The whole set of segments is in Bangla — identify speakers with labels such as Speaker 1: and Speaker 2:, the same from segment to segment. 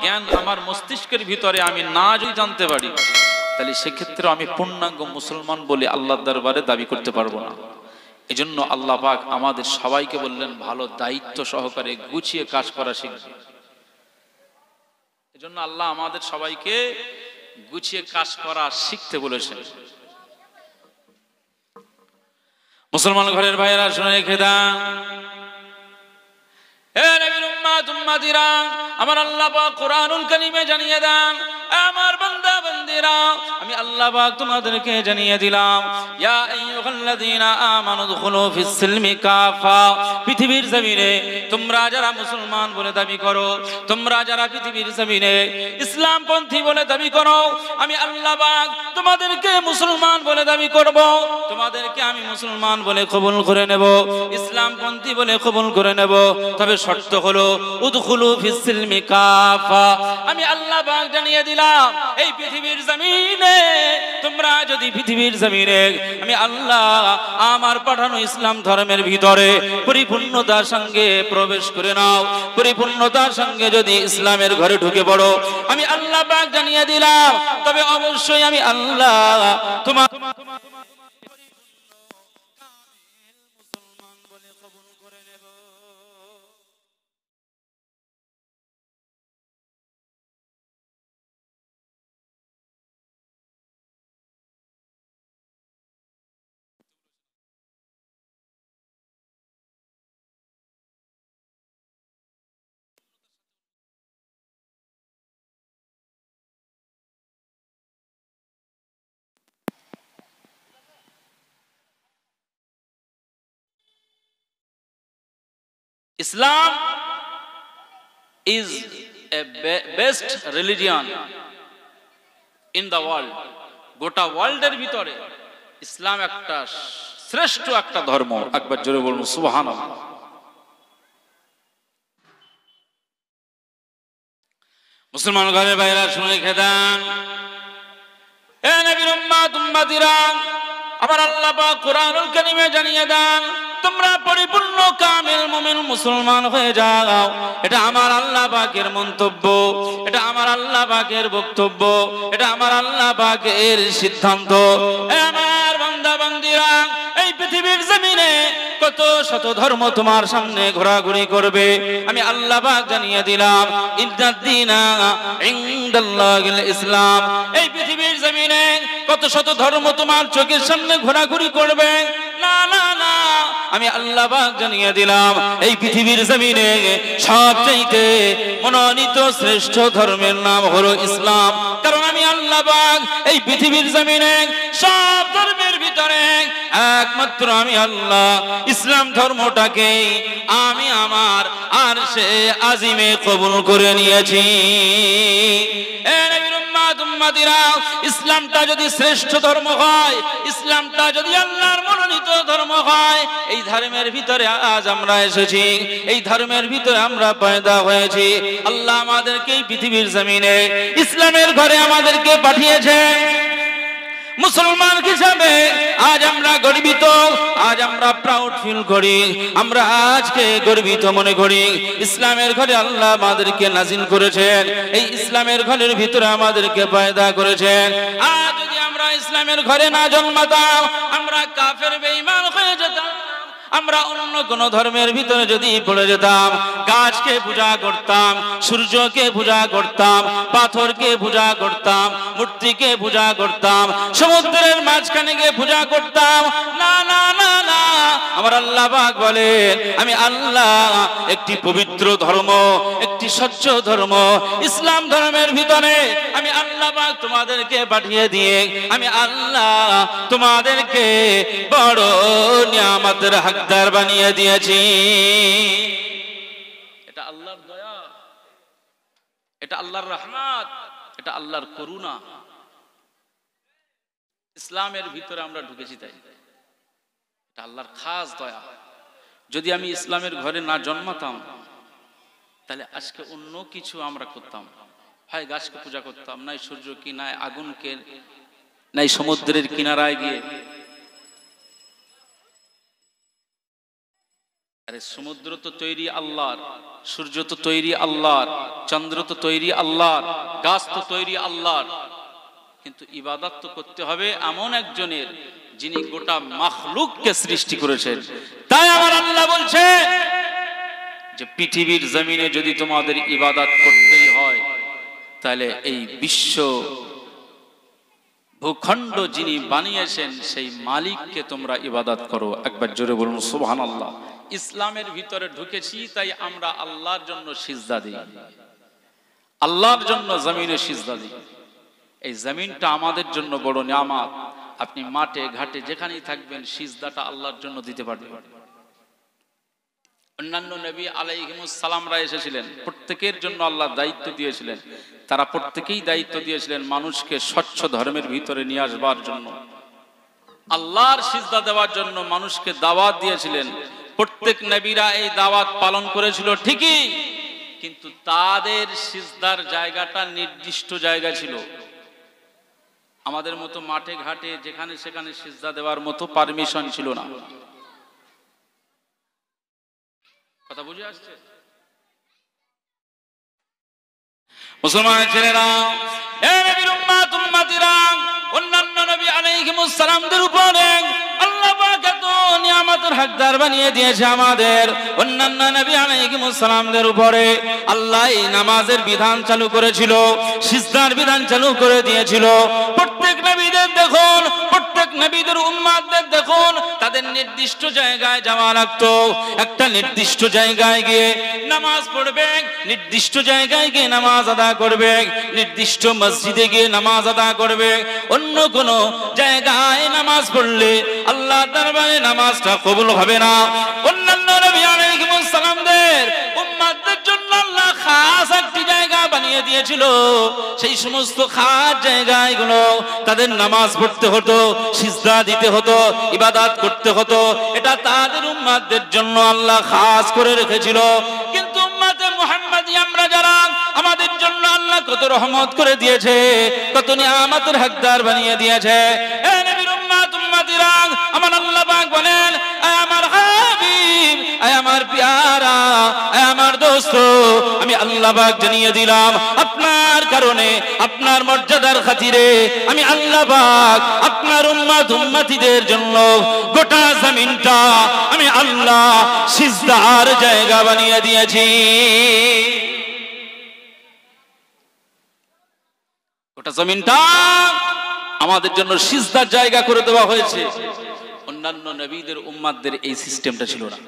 Speaker 1: জ্ঞান আমার মস্তিষ্কের ভিতরে আমি না যদি জানতে পারি, তাহলে সেক্ষেত্রে আমি পূর্ণাঙ্গ মুসলমান বলে আল্লাহর দরবারে দাবি করতে পারবো না। এজন্য আল্লাহ পাক আমাদের সবাইকে বললেন ভালো দায়িত্ব সহকারে গুছিয়ে কাজ করা শিখবে। এজন্য আল্লাহ আমাদের সবাইকে গুছিয়ে কাজ করা শিখতে বলেছেন। মুসলমান ঘরের ভাইয়েরা শুনে রেখে দেন, হে নবীর উম্মত উম্মতিরা, আমার আল্লাহ পাক কোরআনুল কারীমে জানিয়ে দেন, আমার বান্দা বান্দীরা, আমি আল্লাহ পাক তোমাদেরকে জানিয়ে দিলাম, ইয়া আইয়ুহাল্লাযীনা আমানু দুখুলু ফিস সিলমি কাফা। পৃথিবীর জমিনে তোমরা যারা মুসলমান বলে দাবি করো, তোমরা যারা পৃথিবীর জমিনে ইসলামপন্থী বলে দাবি করো, আমি আল্লাহ পাক তোমাদেরকে মুসলমান বলে দাবি করব, তোমাদেরকে আমি মুসলমান বলে কবুল করে নেব, ইসলামপন্থী বলে কবুল করে নেব। তবে শর্ত হলো উদখুলু ফিস সিলমি কাফা। আমি আল্লাহ পাক জানিয়ে দিলাম, এই পৃথিবীর জমিনে তোমরা যদি পৃথিবীর জমিনে আমি আল্লাহ আমার পাঠানো ইসলাম ধর্মের ভিতরে পরিপূর্ণতার সঙ্গে প্রবেশ করে নাও, পরিপূর্ণতার সঙ্গে যদি ইসলামের ঘরে ঢুকে পড়ো, আমি আল্লাহ পাক জানিয়ে দিলাম, তবে অবশ্যই আমি আল্লাহ তোমার Islam is a best religion in the world. গোটা ওয়ার্ল্ডের ভিতরে ইসলাম একটা শ্রেষ্ঠ একটা ধর্ম। একবার জোরে বলুন সুবহানাল্লাহ। মুসলমান ঘরের ভাইরা শুনে রেখে দেন, হে নবীর উম্মত উম্মতিরা, আমার আল্লাহ পাক কোরআনুল কারীমে জানিয়ে দেন, তোমরা পরিপূর্ণ কামিল মুমিন মুসলমান হয়ে যাও। এটা আমার আল্লাহ পাকের মন্তব্য, এটা আমার আল্লাহ পাকের বক্তব্য, এটা আমার আল্লাহ পাকের সিদ্ধান্ত। আমার বান্দা বান্দীরা, এই পৃথিবীর জমিনে কত শত ধর্ম তোমার সামনে ঘোরাঘুরি করবে, আমি আল্লাহ পাক জানিয়ে দিলাম, ইন্নাদ-দীনা ইনদাল্লাহিল ইসলাম। এই পৃথিবীর জমিনে কত শত ধর্ম তোমার চোখের সামনে ঘোরাঘুরি করবে, না না না, আমি আল্লাহ পাক জানিয়ে দিলাম, এই পৃথিবীর জমিনে সবচাইতে মনোনীত শ্রেষ্ঠ ধর্মের নাম হলো ইসলাম। কারণ আমি আল্লাহ পাক এই পৃথিবীর জমিনে সব ধর্মের ভিতরে একমাত্র আমি আল্লাহ ইসলাম ধর্মটাকে আমি আমার আরশে আজিমে কবুল করে নিয়েছি। ইসলামটা যদি শ্রেষ্ঠ ধর্ম হয়, ইসলামটা যদি আল্লাহর মনোনীত ধর্ম হয়, এই ধর্মের ভিতরে আজ আমরা এসেছি, এই ধর্মের ভিতরে আমরা পয়দা হয়েছি। আল্লাহ আমাদেরকে এই পৃথিবীর জমিনে ইসলামের ঘরে আমাদেরকে পাঠিয়েছে মুসলমান হিসাবে। আজ আমরা গর্বিত, আজ আমরা প্রাউড ফিল করি, আমরা আজকে গর্বিত মনে করি। ইসলামের ঘরে আল্লাহ আমাদেরকে নাজিল করেছেন, এই ইসলামের ঘরের ভিতরে আমাদেরকে পয়দা করেছেন। আজ যদি আমরা ইসলামের ঘরে না জন্মাতাম, আমরা কাফের বেঈমান হয়ে যেতাম, আমরা অন্য কোন ধর্মের ভিতরে যদি পড়ে যেতাম, গাছকে পূজা করতাম, সূর্যকে পূজা করতাম, পাথরকে পূজা করতাম, মূর্তিকে পূজা করতাম, সমুদ্রের মাঝখানে গিয়ে পূজা করতাম, না না না না, আমার আল্লাহ পাক বলেন, আমি আল্লাহ একটি পবিত্র ধর্ম, একটি স্বচ্ছ ধর্ম ইসলাম ধর্মের ভিতরে আমি আল্লাহ পাক তোমাদেরকে পাঠিয়ে দিয়ে আমি আল্লাহ তোমাদেরকে বড় নিয়ামতের হকদার বানিয়ে দিয়েছি। এটা আল্লাহর দয়া, এটা আল্লাহর রহমত, এটা আল্লাহর করুণা। ইসলামের ভিতরে আমরা ঢুকেছি, তাই এটা আল্লাহর খাস দয়া। যদি আমি ইসলামের ঘরে না জন্মাতাম, তাহলে আজকে অন্য কিছু আমরা করতাম, হয় গাছকে পূজা করতাম, নাই সূর্যকে, নাই আগুনকে, নাই সমুদ্রের কিনারায় গিয়ে আরে সমুদ্র তো তৈরি আল্লাহর, সূর্য তো তৈরি আল্লাহর, চন্দ্র তো তৈরি আল্লাহর, গাছ তো তৈরি আল্লাহর, কিন্তু ইবাদত তো করতে হবে এমন একজনের যিনি গোটা মাখলুককে সৃষ্টি করেছেন। তাই আমার আল্লাহ বলছে যে পৃথিবীর জমিনে যদি তোমাদের ইবাদত করতেই হয় তাহলে এই বিশ্ব ভূখণ্ড যিনি বানিয়েছেন সেই মালিককে তোমরা ইবাদত করো। একবার জোরে বলুন সুবহানাল্লাহ। ইসলামের ভিতরে ঢুকেছি তাই আমরা আল্লাহর জন্য সিজদা দিই, আল্লাহর জন্য জমিনে সিজদা দিই। এই জমিনটা আমাদের জন্য বড় নিয়ামত। আপনি মাঠে ঘাটে যেখানেই থাকবেন সিজদাটা আল্লাহর জন্য দিতে পারবেন। অন্যান্য নবী আলাইহিমুস সালামরা এসেছিলেন, প্রত্যেকের জন্য আল্লাহ দায়িত্ব দিয়েছিলেন। তারা প্রত্যেকেই দায়িত্ব দিয়েছিলেন মানুষকে স্বচ্ছ ধর্মের ভিতরে নিয়ে আসবার জন্য, আল্লাহর সিজদা দেওয়ার জন্য মানুষকে দাওয়াত দিয়েছিলেন। প্রত্যেক নবীরা এই দাওয়াত পালন করেছিল ঠিকই, কিন্তু তাদের সিজদার জায়গাটা নির্দিষ্ট জায়গা ছিল। আমাদের মতো মাঠে ঘাটে যেখানে সেখানে সিজদা দেওয়ার মতো পারমিশন ছিল না। কথা বুঝে আসছে? মুসলমান ছেলেরা, এই নবীর উম্মত উম্মতিরা, অন্যান্য নবী আলাইহিমুস সালামদের উপরে আল্লাহ পাক এত নিয়ামতের হকদার বানিয়ে দিয়েছে আমাদের। অন্যান্য নবী আলাইহিমুস সালামদের উপরে আল্লাহ এই নামাজের বিধান চালু করেছিল, সিজদার বিধান চালু করে দিয়েছিল। প্রত্যেক নবীদের দেখুন, প্রত্যেক নবীদের উম্মতদের দেখুন, তাদের নির্দিষ্ট জায়গায় যাওয়া লাগতো। একটা নির্দিষ্ট জায়গায় গিয়ে নামাজ পড়বে, নির্দিষ্ট জায়গায় গিয়ে নামাজ আদা করবে, নির্দিষ্ট মসজিদে গিয়ে নামাজ আদা করবে। অন্য কোন জায়গায় নামাজ পড়লে আল্লাহ দরবারে নামাজটা কবুল হবে না। অন্যান্য নবী আলাইহিমুস সালামদের উম্মতদের জন্য আল্লাহ খাস একটি জায়গা বানিয়ে দিয়েছিল। সেই সমস্ত খাস জায়গাগুলো তাদের নামাজ পড়তে হতো, সিজদা দিতে হতো, ইবাদত করতে হতো। এটা তাদের উম্মতদের জন্য আল্লাহ খাস করে রেখেছিল। কিন্তু উম্মতে মুহাম্মাদি আমরা যারা, আমাদের জন্য আল্লাহ কত রহমত করে দিয়েছে, কত নিয়ামতের হকদার বানিয়ে দিয়েছে। এ নবীর উম্মত উম্মতিরা, আমার আল্লাহ পাক বলেন, আমার হাবিব, আমার প্যারা, আমার দোস্ত, আমি আল্লাহ পাক জানিয়ে দিলাম আপনার কারণে, আপনার মর্যাদার খাতিরে আমি আল্লাহ পাক আপনার উম্মত উম্মতিদের জন্য গোটা জমিনটা আমি আল্লাহ সিজদার জায়গা বানিয়ে দিয়েছি। গোটা জমিনটা আমাদের জন্য সিজদার জায়গা করে দেওয়া হয়েছে। অন্যান্য নবীদের উম্মতদের এই সিস্টেমটা ছিল না।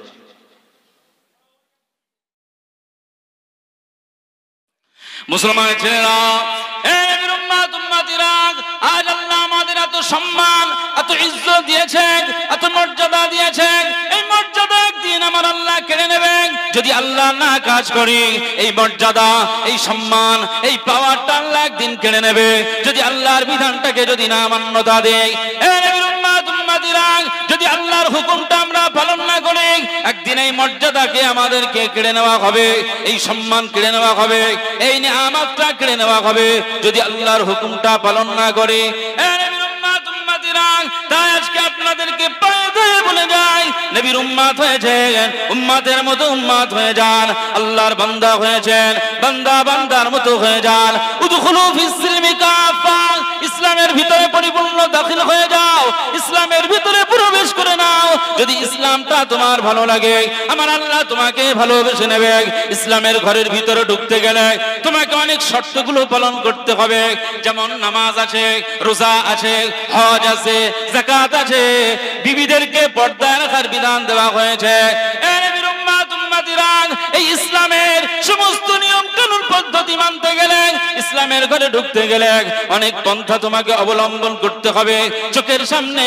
Speaker 1: মুসলমান ছেলেরা, এই নবীর উম্মত উম্মতিরা, আজ আল্লাহ আমাদের এত সম্মান, এত ইজ্জত দিয়েছেন, এত মর্যাদা দিয়েছেন। এই মর্যাদা একদিন আমার আল্লাহ কেড়ে নেবেন যদি আল্লাহ না কাজ করি। এই মর্যাদা, এই সম্মান, এই পাওয়ারটা আল্লাহ একদিন কেড়ে নেবে যদি আল্লাহর বিধানটাকে যদি না মান্যতা দেয়। এই নবীর উম্মত উম্মতিরা, যদি আল্লাহর হুকুমটা আমরা পালন না করি, একদিন এই মর্যাদাকে আমাদেরকে কেড়ে নেওয়া হবে, এই সম্মান কেড়ে নেওয়া হবে, এই নিয়ামতটা কেড়ে নেওয়া হবে যদি আল্লাহর হুকুমটা পালন না করে। তাই আজকে আপনাদেরকে পায়ে ধরে বলে যাই, নবীর উম্মত হয়েছেন, উম্মতের মতো উম্মত হয়ে যান। আল্লাহর বান্দা হয়েছেন, বান্দা বান্দার মতো হয়ে যান। উদখুলু ফিস সিলমি কাফা, ইসলামের ভিতরে পরিপূর্ণ দাখিল হয়ে যাও, ইসলামের ভিতরে প্রবেশ করে নাও। যদি ইসলামটা তোমার ভালো লাগে, আমার আল্লাহ তোমাকে ভালোবেসে নেবে। ইসলামের ঘরের ভিতরে ঢুকতে গেলে তোমাকে অনেক শর্তগুলো পালন করতে হবে। যেমন নামাজ আছে, রোজা আছে, হজ আছে, যাকাত আছে, বিবিদেরকে পর্দায় রাখার বিধান দেওয়া হয়েছে। এই ইসলামের সমস্ত নিয়ম কানুন পদ্ধতি মানতে গেলে, ইসলামের ঘরে ঢুকতে গেলে অনেক পন্থা তোমাকে অবলম্বন করতে হবে। চোখের সামনে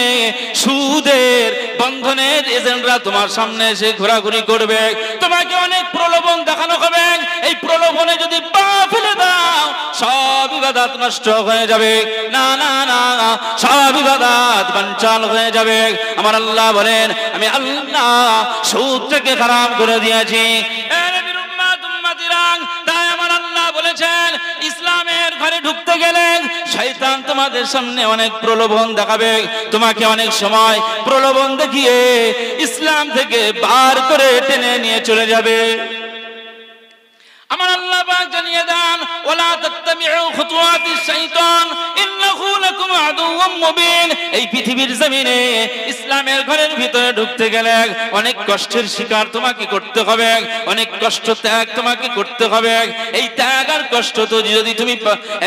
Speaker 1: সুদের বন্ধনের এজেন্টরা তোমার সামনে এসে ঘোরাঘুরি করবে, তোমাকে অনেক প্রলোভন দেখানো হবে। এই প্রলোভনে যদি পা ফেলে দাও, সব ইবাদত নষ্ট হয়ে যাবে। না না না, সব ইবাদত বানচাল হয়ে যাবে। আমার আল্লাহ বলেন, আমি আল্লাহ সুদটাকে হারাম করে দিয়েছি। তাই আমার আল্লাহ বলেছেন, ইসলামের ঘরে ঢুকতে গেলে শয়তান তোমাদের সামনে অনেক প্রলোভন দেখাবে, তোমাকে অনেক সময় প্রলোভন দেখিয়ে ইসলাম থেকে বার করে টেনে নিয়ে চলে যাবে। আমার আল্লাহ পাক জানিয়ে দেন, ওয়ালা তাত্তাবিউ খুতুওয়াতিশ শাইতান ইন্নাহু লাকুম আদুউম মুবিন। এই পৃথিবীর জমিনে ইসলামের ঘরের ভিতরে ঢুকতে গেলে অনেক কষ্টের শিকার তোমাকে করতে হবে, অনেক কষ্ট ত্যাগ তোমাকে করতে হবে। এই ত্যাগ আর কষ্ট তো যদি তুমি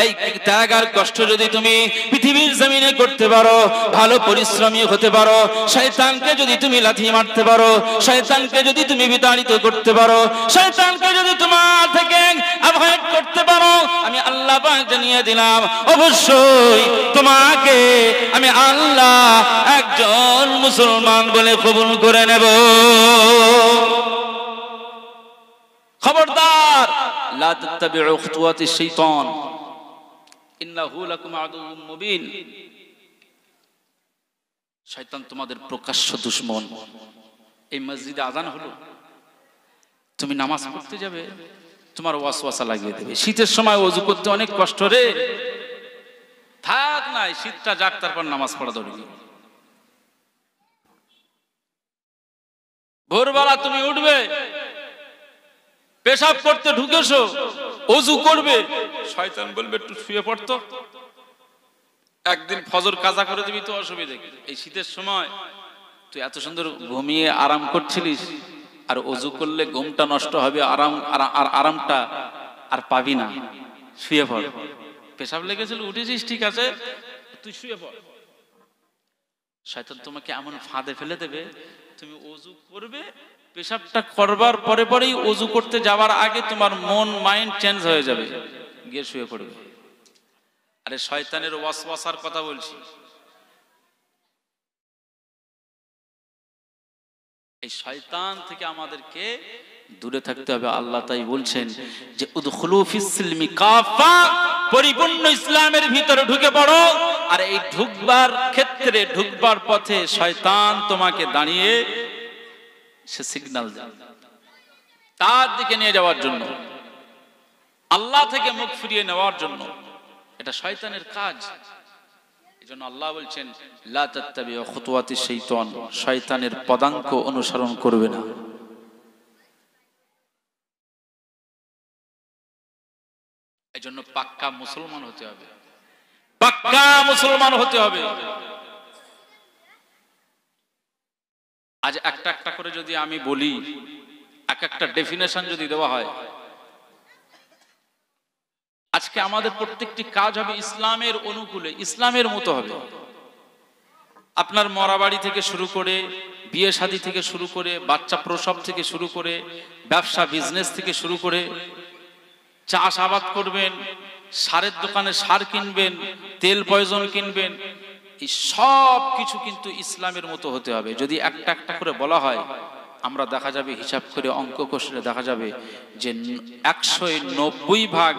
Speaker 1: এই ত্যাগ আর কষ্ট যদি তুমি পৃথিবীর জমিনে করতে পারো, ভালো পরিশ্রমী হতে পারো, শয়তানকে যদি তুমি লাথি মারতে পারো, শয়তানকে যদি তুমি বিতাড়িত করতে পারো, শয়তানকে যদি তোমার থেকে অ্যাভয়েড করতে পারো, আমি আল্লাহ পাক জানিয়ে দিলাম অবশ্যই তোমাকে আমি আল্লাহ একজন মুসলমান বলে কবুল করে নেব। খবরদার, লা তাত্তাবিউ খুতুওয়াতিশ শাইতান ইন্নাহু লাকুম আদুউম মুবিন। শয়তান তোমাদের প্রকাশ্য দুশমন। এই মসজিদে আযান হলো, তুমি নামাজ পড়তে যাবে, তোমার ওয়াসওয়াসা লাগিয়ে দেবে। শীতের সময় ওযু করতে অনেক কষ্ট রে, থাক নাই, শীতটা যাক, তারপর নামাজ পড়া দরকার। ভোরবেলা তুমি উঠবে, পেশাব করতে ঢুকেছো, ওযু করবে, শয়তান বলবে একটু শুয়ে পড়তো, একদিন ফজর কাজা করে দিবি তো অসুবিধা কি? এই শীতের সময় তুই এত সুন্দর ঘুমিয়ে আরাম করছিলিস, আর ওযু করলে ঘুমটা নষ্ট হবে, আরামটা আর পাবি না, শুয়ে পড়। পেশাব লেগেছিল, উঠেছিস ঠিক আছে, তুই শুয়ে পড়। শয়তান তোমাকে এমন ফাঁদে ফেলে দেবে, তুমি ওযু করবে, পেশাবটা করবার পরে পরেই ওযু করতে যাওয়ার আগে তোমার মন মাইন্ড চেঞ্জ হয়ে যাবে, গিয়ে শুয়ে পড়বে। আরে শয়তানের ওয়াসওয়াসার কথা বলছি। এই শয়তান থেকে আমাদেরকে দূরে থাকতে হবে। আল্লাহ তাই বলছেন যে উদখুলু ফিস সিলমি কাফা, পরিপূর্ণ ইসলামের ভিতরে ঢুকে পড়ো। আর এই ঢুকবার ক্ষেত্রে, ঢুকবার পথে শয়তান তোমাকে দাঁড়িয়ে সে সিগন্যাল দেয় তার দিকে নিয়ে যাওয়ার জন্য, আল্লাহ থেকে মুখ ফিরিয়ে নেওয়ার জন্য। এটা শয়তানের কাজ। এজন্য আল্লাহ বলছেন লা তাত্তাবিউ খুতুওয়াতিশ শাইতান, শয়তানের পদাঙ্ক অনুসরণ করবে না। এজন্য পাক্কা মুসলমান হতে হবে, পাক্কা মুসলমান হতে হবে। আজ একটা একটা করে যদি আমি বলি, এক একটা ডেফিনেশন যদি দেওয়া হয়, আজকে আমাদের প্রত্যেকটি কাজ হবে ইসলামের অনুকূলে, ইসলামের মতো হবে। আপনার মরাবাড়ি থেকে শুরু করে, বিয়ে শাদী থেকে শুরু করে, বাচ্চা প্রসব থেকে শুরু করে, ব্যবসা বিজনেস থেকে শুরু করে, চাষাবাদ করবেন, সারের দোকানে সার কিনবেন, তেল পয়জন কিনবেন, এই সব কিছু কিন্তু ইসলামের মতো হতে হবে। যদি একটা একটা করে বলা হয়, আমরা দেখা যাবে হিসাব করে অঙ্ক কষলে দেখা যাবে যে 190%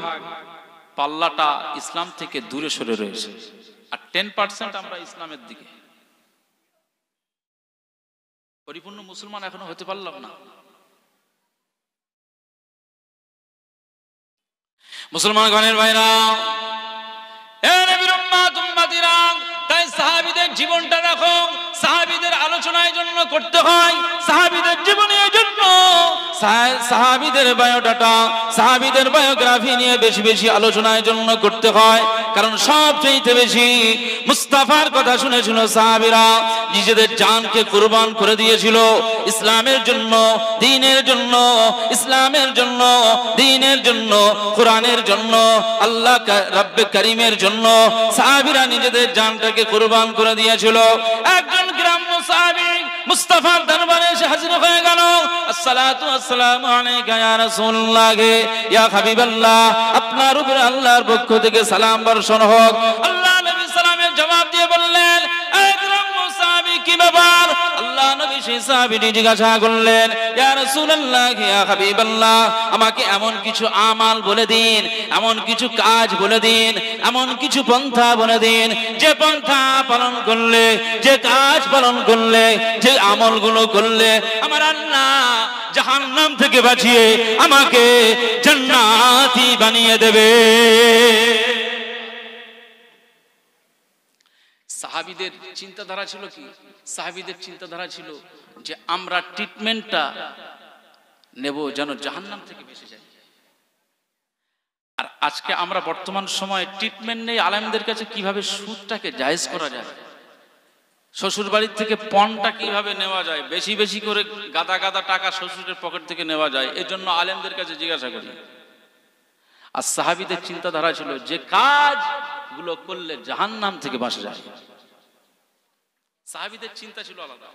Speaker 1: পাল্লাটা ইসলাম থেকে দূরে সরে রয়েছে, আর 10% আমরা ইসলামের দিকে। পরিপূর্ণ মুসলমান এখনো হতে পারলাম না। মুসলমান গণের ভাইরা, এ নবীর উম্মত উম্মতিরা, তাই সাহাবীদের জীবনটা দেখো, সাহাবীদের আলোচনার জন্য করতে হয়, সাহাবীদের জীবনের জন্য, সাহাবীদের বায়োডাটা, সাহাবীদের বায়োগ্রাফি নিয়ে বেশি বেশি আলোচনার জন্য করতে হয়। কারণ সবচেয়ে বেশি মুস্তাফার কথা শুনেছিল সাহাবীরা, নিজেদের জানকে কুরবান করে দিয়েছিল ইসলামের জন্য, দ্বীনের জন্য, ইসলামের জন্য, দ্বীনের জন্য, কোরআনের জন্য, আল্লাহ রব্বে করিমের জন্য সাহাবীরা নিজেদের জানটাকে কুরবান করে দিয়েছিল। একজন গ্রাম্য সাহাবী মুস্তাফার দরবারে এসে হাজির হয়ে গেল। আসসালাতু আসসালামু আলাইকা ইয়া রাসূলুল্লাহ, ইয়া হাবিবাল্লাহ, আপনার উপরে আল্লাহর পক্ষ থেকে সালাম বর্ষণ হোক। আল্লাহ নবী সালামের জবাব দিয়ে বললেন, এই গ্রাম্য সাহাবী কি ব্যাপার? আল্লাহ নবী সেই সাহাবীটি জিজ্ঞাসা করলেন, ইয়া রাসূলুল্লাহ, ইয়া হাবিবাল্লাহ, আমাকে এমন কিছু আমাল বলে দিন, এমন কিছু কাজ বলে দিন, এমন কিছু পন্থা বলে দিন, যে পন্থা পালন করলে, যে কাজ পালন করলে, যে আমলগুলো করলে আমার আল্লাহ জাহান্নাম থেকে বাঁচিয়ে আমাকে জান্নাতি বানিয়ে দেবে। সাহাবীদের চিন্তাধারা ছিল কি? সাহাবীদের চিন্তাধারা ছিল যে আমরা ট্রিটমেন্টটা নেব যেন জাহান্নাম থেকে বেঁচে যাই। আর আজকে আমরা বর্তমান সময়ে ট্রিটমেন্ট নেই আলেমদের কাছে কিভাবে সুদটাকে জায়েজ করা যায়, শ্বশুর বাড়ির থেকে পণটা কিভাবে নেওয়া যায়, বেশি বেশি করে গাদা গাদা টাকা শ্বশুরের পকেট থেকে নেওয়া যায়, এর জন্য আলেমদের কাছে জিজ্ঞাসা করি। আর সাহাবীদের চিন্তাধারা ছিল যে কাজগুলো করলে জাহান্নাম থেকে বাঁচা যায়। সাহাবীদের চিন্তা ছিল আলাদা।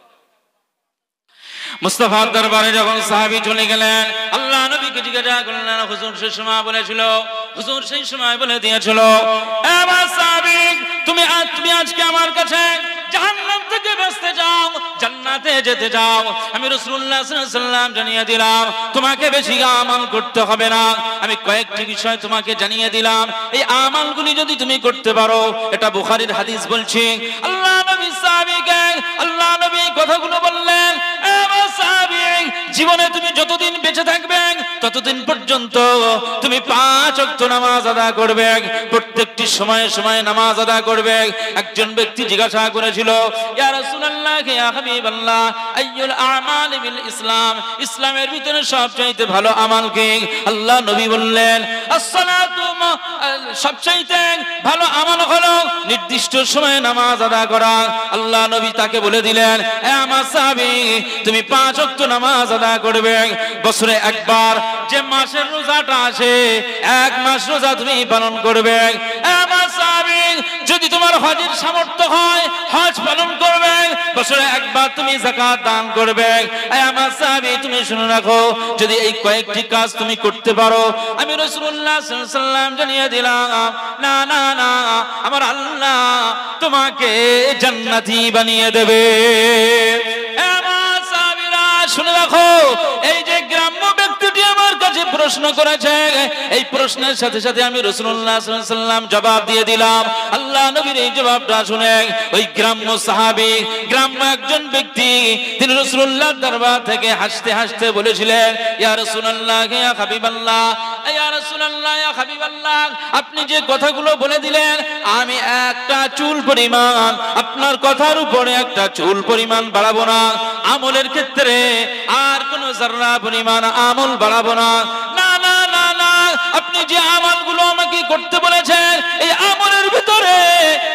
Speaker 1: মুস্তাফার দরবারে যখন সাহাবী চলে গেলেন, আল্লাহ নবীকে জিজ্ঞাসা করলেন, হুজুর সেই সময় বলেছিল, হুজুর সেই সময় বলে দিয়েছিল, আমার সাহাবী তুমি আজকে আমার কাছে জাহান্নাম থেকে বাঁচতে চাও, জান্নাতে যেতে চাও, আমি রাসূলুল্লাহ সাল্লাল্লাহু আলাইহি ওয়াসাল্লাম জানিয়ে দিলাম তোমাকে বেশি আমল করতে হবে না। আমি কয়েকটি বিষয় তোমাকে জানিয়ে দিলাম, এই আমলগুলি যদি তুমি করতে পারো, এটা বুখারীর হাদিস বলছি, আল্লাহ নবী সাহাবীকে আল্লাহ নবী কথাগুলো বললেন, জীবনে তুমি যতদিন বেঁচে থাকবে ততদিন পর্যন্ত তুমি 5 ওয়াক্ত নামাজ আদায় করবে, প্রত্যেকটি সময়ে সময়ে নামাজ আদায় করবে। একজন ব্যক্তি জিজ্ঞাসা করেছিল, ইয়া রাসূলুল্লাহ ইয়া হাবিবাল্লাহ আইয়ুল আমালি বিল ইসলাম, ইসলামের ভিতরে সবচেয়ে ভালো আমল কি? আল্লাহ নবী বললেন, as-salatu, সবচেয়ে ভালো আমল হলো নির্দিষ্ট সময়ে নামাজ আদায় করা। আল্লাহ নবী তাকে বলে দিলেন, হে আমার সাহাবী তুমি 5 ওয়াক্ত নামাজ আদায় করবে, বছরে একবার যে মাসের রোজাটা আসে 1 মাস রোজা তুমি পালন করবে। আমার সাহাবী যদি তোমার হজের সামর্থ্য হয় হজ পালন করবে, বছরে একবার তুমি যাকাত দান করবে। আমার সাহাবী তুমি শুনে রাখো, যদি এই কয়েকটি কাজ তুমি করতে পারো, আমি রাসূলুল্লাহ সাল্লাল্লাহু আলাইহি ওয়াসাল্লাম জানিয়ে দিলাম, না না না আমার আল্লাহ তোমাকে জান্নাতি বানিয়ে দেবে। আমার সাহাবীরা শুনে রাখো, এই যে গ্রাম্য ব্যক্তিটি আমার কাছে প্রশ্ন করেছে, এই প্রশ্নের সাথে সাথে আমি রাসূলুল্লাহ সাল্লাল্লাহু আলাইহি ওয়াসাল্লাম জবাব দিয়ে দিলাম। আল্লাহ নবীর এই জবাবটা শুনে ওই গ্রাম্য সাহাবী, গ্রাম্য একজন ব্যক্তি, তিনি রাসূলুল্লাহর দরবার থেকে হাসতে হাসতে বলেছিলেন, ইয়া রাসূলুল্লাহ ইয়া হাবিবাল্লাহ, ইয়া রাসূলুল্লাহ ইয়া হাবিবাল্লাহ, আপনি যে কথাগুলো বলে দিলেন আমি একটা চুল পরিমাণ আপনার কথার উপরে একটা চুল পরিমাণ বাড়াবো না, আমলের ক্ষেত্রে আর কোন যারা পরিমাণ আমল বাড়াবো না। না না না না, আপনি যে আমলগুলো আমাকে করতে বলেছেন এই আমলের ভিতরে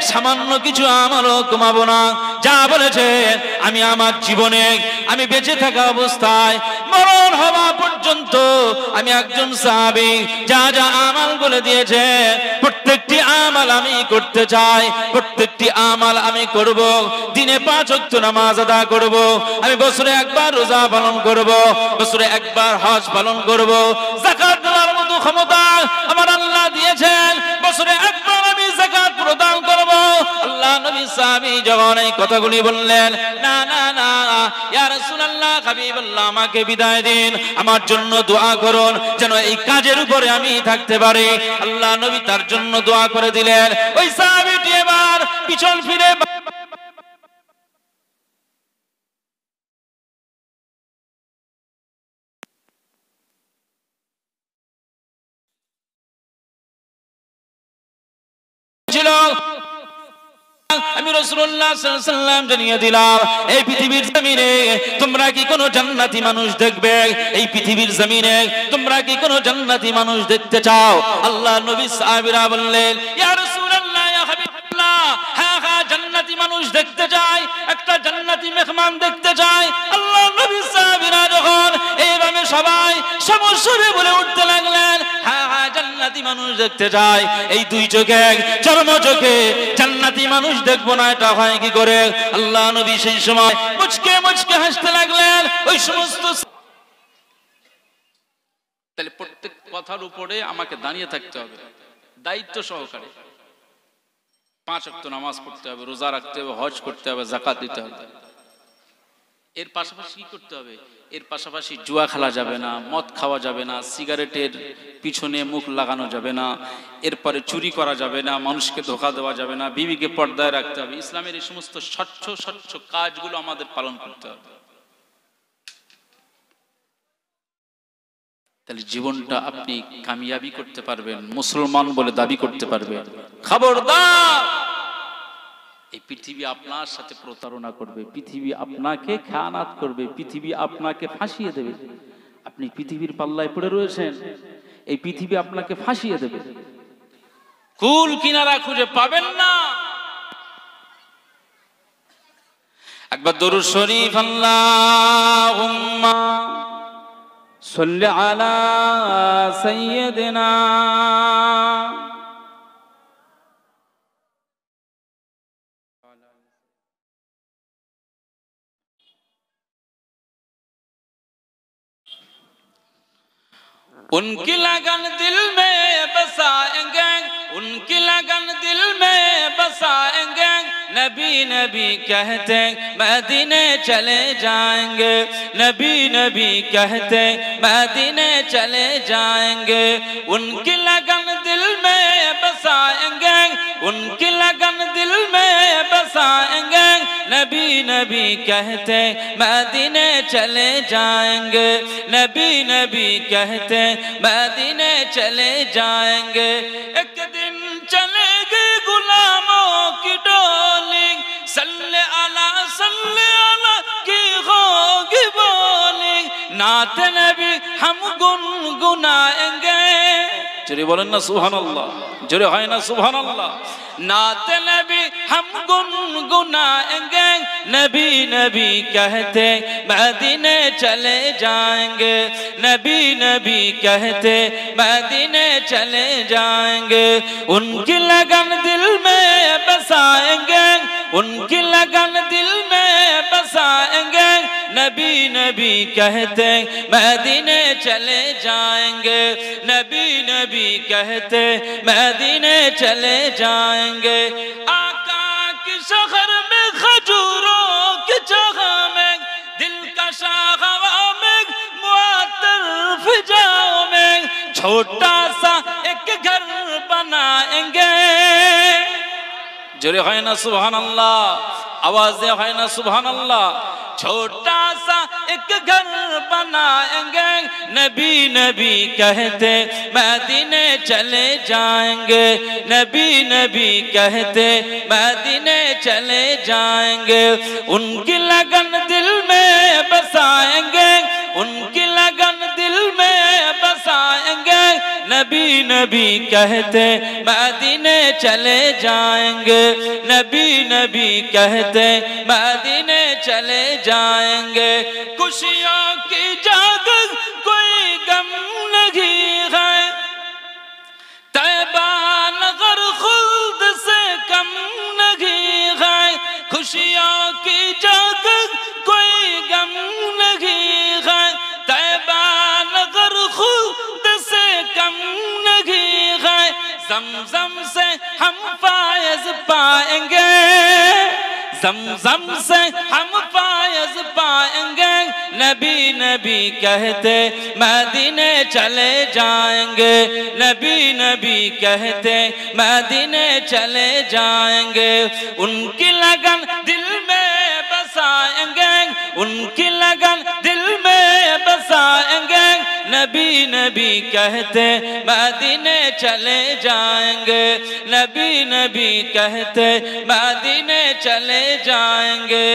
Speaker 1: সামান্য কিছু আমলও কমাবো না। যা বলেছেন আমি আমার জীবনে আমি বেঁচে থাকা অবস্থায় মরণ হওয়া পর্যন্ত আমি একজন সাহাবী, যা যা আমল বলে দিয়েছে প্রত্যেকটি আমল আমি করতে চাই, প্রত্যেকটি আমল আমি করব। দিনে 5 ওয়াক্ত নামাজ আদায় করব, আমি বছরে একবার রোজা পালন করব, বছরে একবার হজ পালন করব, যাকাত দেওয়ার মতো ক্ষমতা আমার আল্লাহ দিয়েছেন, বছরে একবার আমি যাকাত প্রদান করব। আল্লাহ নবী সাহাবী যখন এই কথাগুলি বললেন, না না না ইয়া রাসূলুল্লাহ হাবিবাল্লাহ আমাকে বিদায় দিন, আমার জন্য দোয়া করুন যেন এই কাজের উপরে আমি থাকতে পারি। আল্লাহ নবী তার জন্য দোয়া করে দিলেন। ওই সাহাবীটি এবার পিছন ফিরে ছিল। আমি রাসূলুল্লাহ সাল্লাল্লাহু আলাইহি ওয়াসাল্লাম জানিয়ে দিলাম, এই পৃথিবীর জমিনে তোমরা কি কোনো জান্নাতি মানুষ দেখবে? এই পৃথিবীর জমিনে তোমরা কি কোনো জান্নাতি মানুষ দেখতে চাও? আল্লাহ নবী সাহাবীরা বললেন, ইয়া রাসূলুল্লাহ ইয়া হাবিবাল্লাহ, হ্যাঁ হ্যাঁ জান্নাতি মানুষ দেখতে চাই, একটা জান্নাতি মেহমান দেখতে চাই। আল্লাহ নবী সাহাবীরা যখন এইভাবে সবাই সমস্বরে বলে উঠতে লাগলেন, হ্যাঁ হ্যাঁ জান্নাতি মানুষ দেখতে চাই, এই দুই চোখে চর্ম চোখে জান্নাতি মানুষ দেখবো না, এটা হয় কি করে? আল্লাহ নবী সেই সময় মুচকে মুচকে হাসতে লাগলেন। ওই সমস্ত তাহলে প্রত্যেক কথার উপরে আমাকে দাঁড়িয়ে থাকতে হবে দায়িত্ব সহকারে। 5 ওয়াক্ত নামাজ পড়তে হবে, রোজা রাখতে হবে, হজ করতে হবে, যাকাত দিতে হবে। এর পাশাপাশি কি করতে হবে? এর পাশাপাশি জুয়া খেলা যাবে না, মদ খাওয়া যাবে না, সিগারেটের পিছনে মুখ লাগানো যাবে না, এরপরে চুরি করা যাবে না, মানুষকে ধোঁকা দেওয়া যাবে না, বিবিকে পর্দায় রাখতে হবে। ইসলামের এই সমস্ত স্বচ্ছ স্বচ্ছ কাজগুলো আমাদের পালন করতে হবে। তাহলে জীবনটা আপনি কামিয়াবি করতে পারবেন, মুসলমান বলে দাবি করতে পারবেন। খবরদার এই পৃথিবী আপনার সাথে প্রতারণা করবে, পৃথিবী আপনাকে খেয়ানাত করবে, পৃথিবী আপনাকে ফাঁসিয়ে দেবে। আপনি পৃথিবীর পাল্লায় পড়ে রয়েছেন, এই পৃথিবী আপনাকে ফাঁসিয়ে দেবে, কুল কিনারা খুঁজে পাবেন না। একবার দরুদ শরীফ আল্লাহুম্মা সাল্লি আলা সাইয়্যিদিনা उनकी लगन दिल में बसाएंगे, उनकी लगन दिल में बसाएंगे, नबी नबी कहते मदीने चले जाएंगे, नबी नबी कहते मदीने चले जाएंगे। उनकी लगन दिल में बसाएंगे, उनकी लगन दिल में बसाएंगे, नबी नबी कहते मदीने चले जाएंगे, नबी नबी कहते मदीने चले जाएंगे। एक दिन चलेगी गुलामों की डोली, सल्ले अला की होगी बोली, नात नबी हम गुनगुनाएंगे। जोरे बोलें ना सुभानअल्लाह, जोरे है ना सुभानअल्लाह। नात नबी हम गुनगुनाएंगे, नबी नबी कहते मदीने चले जाएंगे, नबी नबी कहते मदीने चले जाएंगे। उनकी लगन दिल में बसाएंगे, उनकी लगन दिल में बसाएंगे, नबी नबी कहते मदीने चले जाएंगे, नबी नबी कहते मदीने चले जाएंगे। आका की शहर में खजूरों की जगह में, दिलकशा हवा में, मुअत्तर फिजाओं में, छोटा सा एक घर बनाएंगे। जोरे है ना सुभान अल्लाह, आवाज है ना सुभान अल्लाह। छोटा सा एक घर बनाएंगे, नबी नबी कहते मदीने चले जाएंगे, नबी नबी कहते मदीने चले जाएंगे। उनकी लगन दिल में बसाएंगे, उनकी लगन दिल में बसाएंगे, नबी नबी कहते मदीने चले जाएंगे, नबी नबी कहते मदीने चले जाएंगे। खुशियों की जाग कोई गम नहीं है, तैबा नगर खुल्द से कम नहीं है। खुशियों की जाग कोई गम नहीं है, तैबा नगर खुल्द से कम नहीं है। ज़मज़म से हम फायज़ पाएंगे, ज़मज़म से हम फायज़ पाएंगे, नबी नबी कहते मदीने चले जाएंगे, नबी नबी कहते मदीने चले जाएंगे। उनकी लगन दिल में बसाएंगे, उनकी लगन दिल में बसाएंगे, नबी नबी कहते मदीने चले जाएंगे, नबी नबी कहते मदीने चले जाएंगे।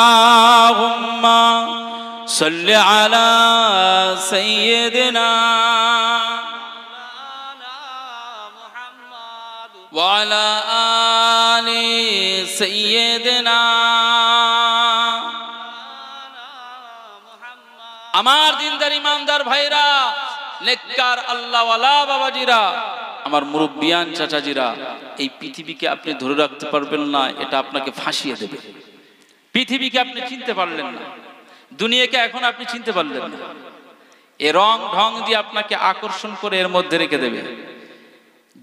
Speaker 1: अल्लाहुम्मा सल्ली अला सय्यिदिना व अला आलि सय्यिदिना। আমার দিনদার ইমানদার ভাইরা, নেককার আল্লাহওয়ালা বাবাজিরা, আমার মুরব্বিয়ান চাচাজিরা, এই পৃথিবীকে আপনি ধরে রাখতে পারবেন না, এটা আপনাকে ফাঁসিয়ে দেবে। পৃথিবীকে আপনি চিনতে পারলেন না, দুনিয়াকে এখন আপনি চিনতে পারলেন না, এ রং ঢং দিয়ে আপনাকে আকর্ষণ করে এর মধ্যে রেখে দেবে।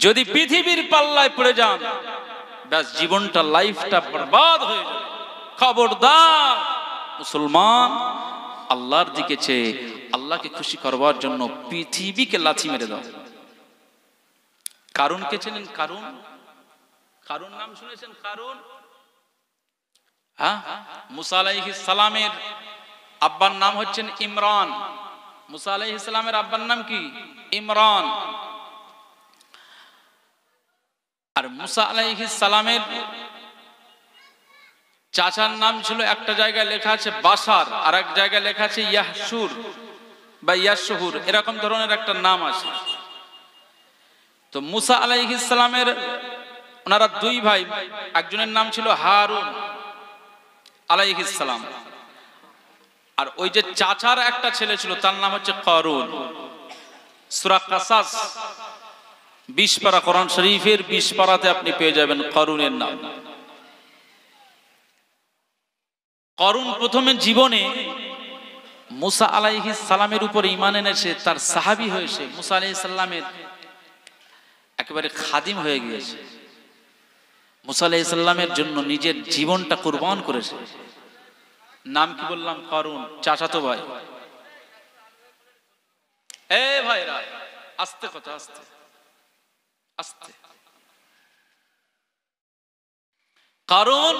Speaker 1: যদি পৃথিবীর পাল্লায় পড়ে যান, ব্যাস জীবনটা, লাইফটা বরবাদ হয়ে যাবে। খবরদার মুসলমান, আল্লাহর দিকে চেয়ে আল্লাহকে খুশি করবার জন্য পৃথিবীকে লাথি মেরে দাও। কারুনকে চেনেন? কারুন, কারুন নাম শুনেছেন? কারুন, হ্যাঁ, মুসা আলাইহিস সালামের আব্বার নাম হচ্ছেন ইমরান। মুসা আলাইহিস সালামের আব্বার নাম কি? ইমরান। আর মুসা আলাইহিস সালামের চাচার নাম ছিল, একটা জায়গায় লেখা আছে বাসার, আর এক জায়গায় লেখা আছে ইয়াহসুর বা ইয়াশহুর, এরকম ধরনের একটা নাম আছে। তো মুসা আলাইহিস সালামের ওনারা দুই ভাই, একজনের নাম ছিল হারুন আলাইহিস সালাম, আর ওই যে চাচার একটা ছেলে ছিল তার নাম হচ্ছে কারুন। সূরা কাসাস 20 পারা, কোরআন শরীফের 20 পারাতে আপনি পেয়ে যাবেন কারুনের নাম। কারুন প্রথমে জীবনে মুসা আলাইহিস সালামের উপর ঈমান এনেছে, তার সাহাবী হয়েছে, মুসা আলাইহিস সালামের একেবারে খাদিম হয়ে গিয়েছে, মুসা আলাইহিস সালামের জন্য নিজের জীবনটা কুরবান করেছে। নাম কি বললাম? কারুন, চাচাতো ভাই। এ ভাইরা আস্তে কথা, আস্তে আস্তে। কারুন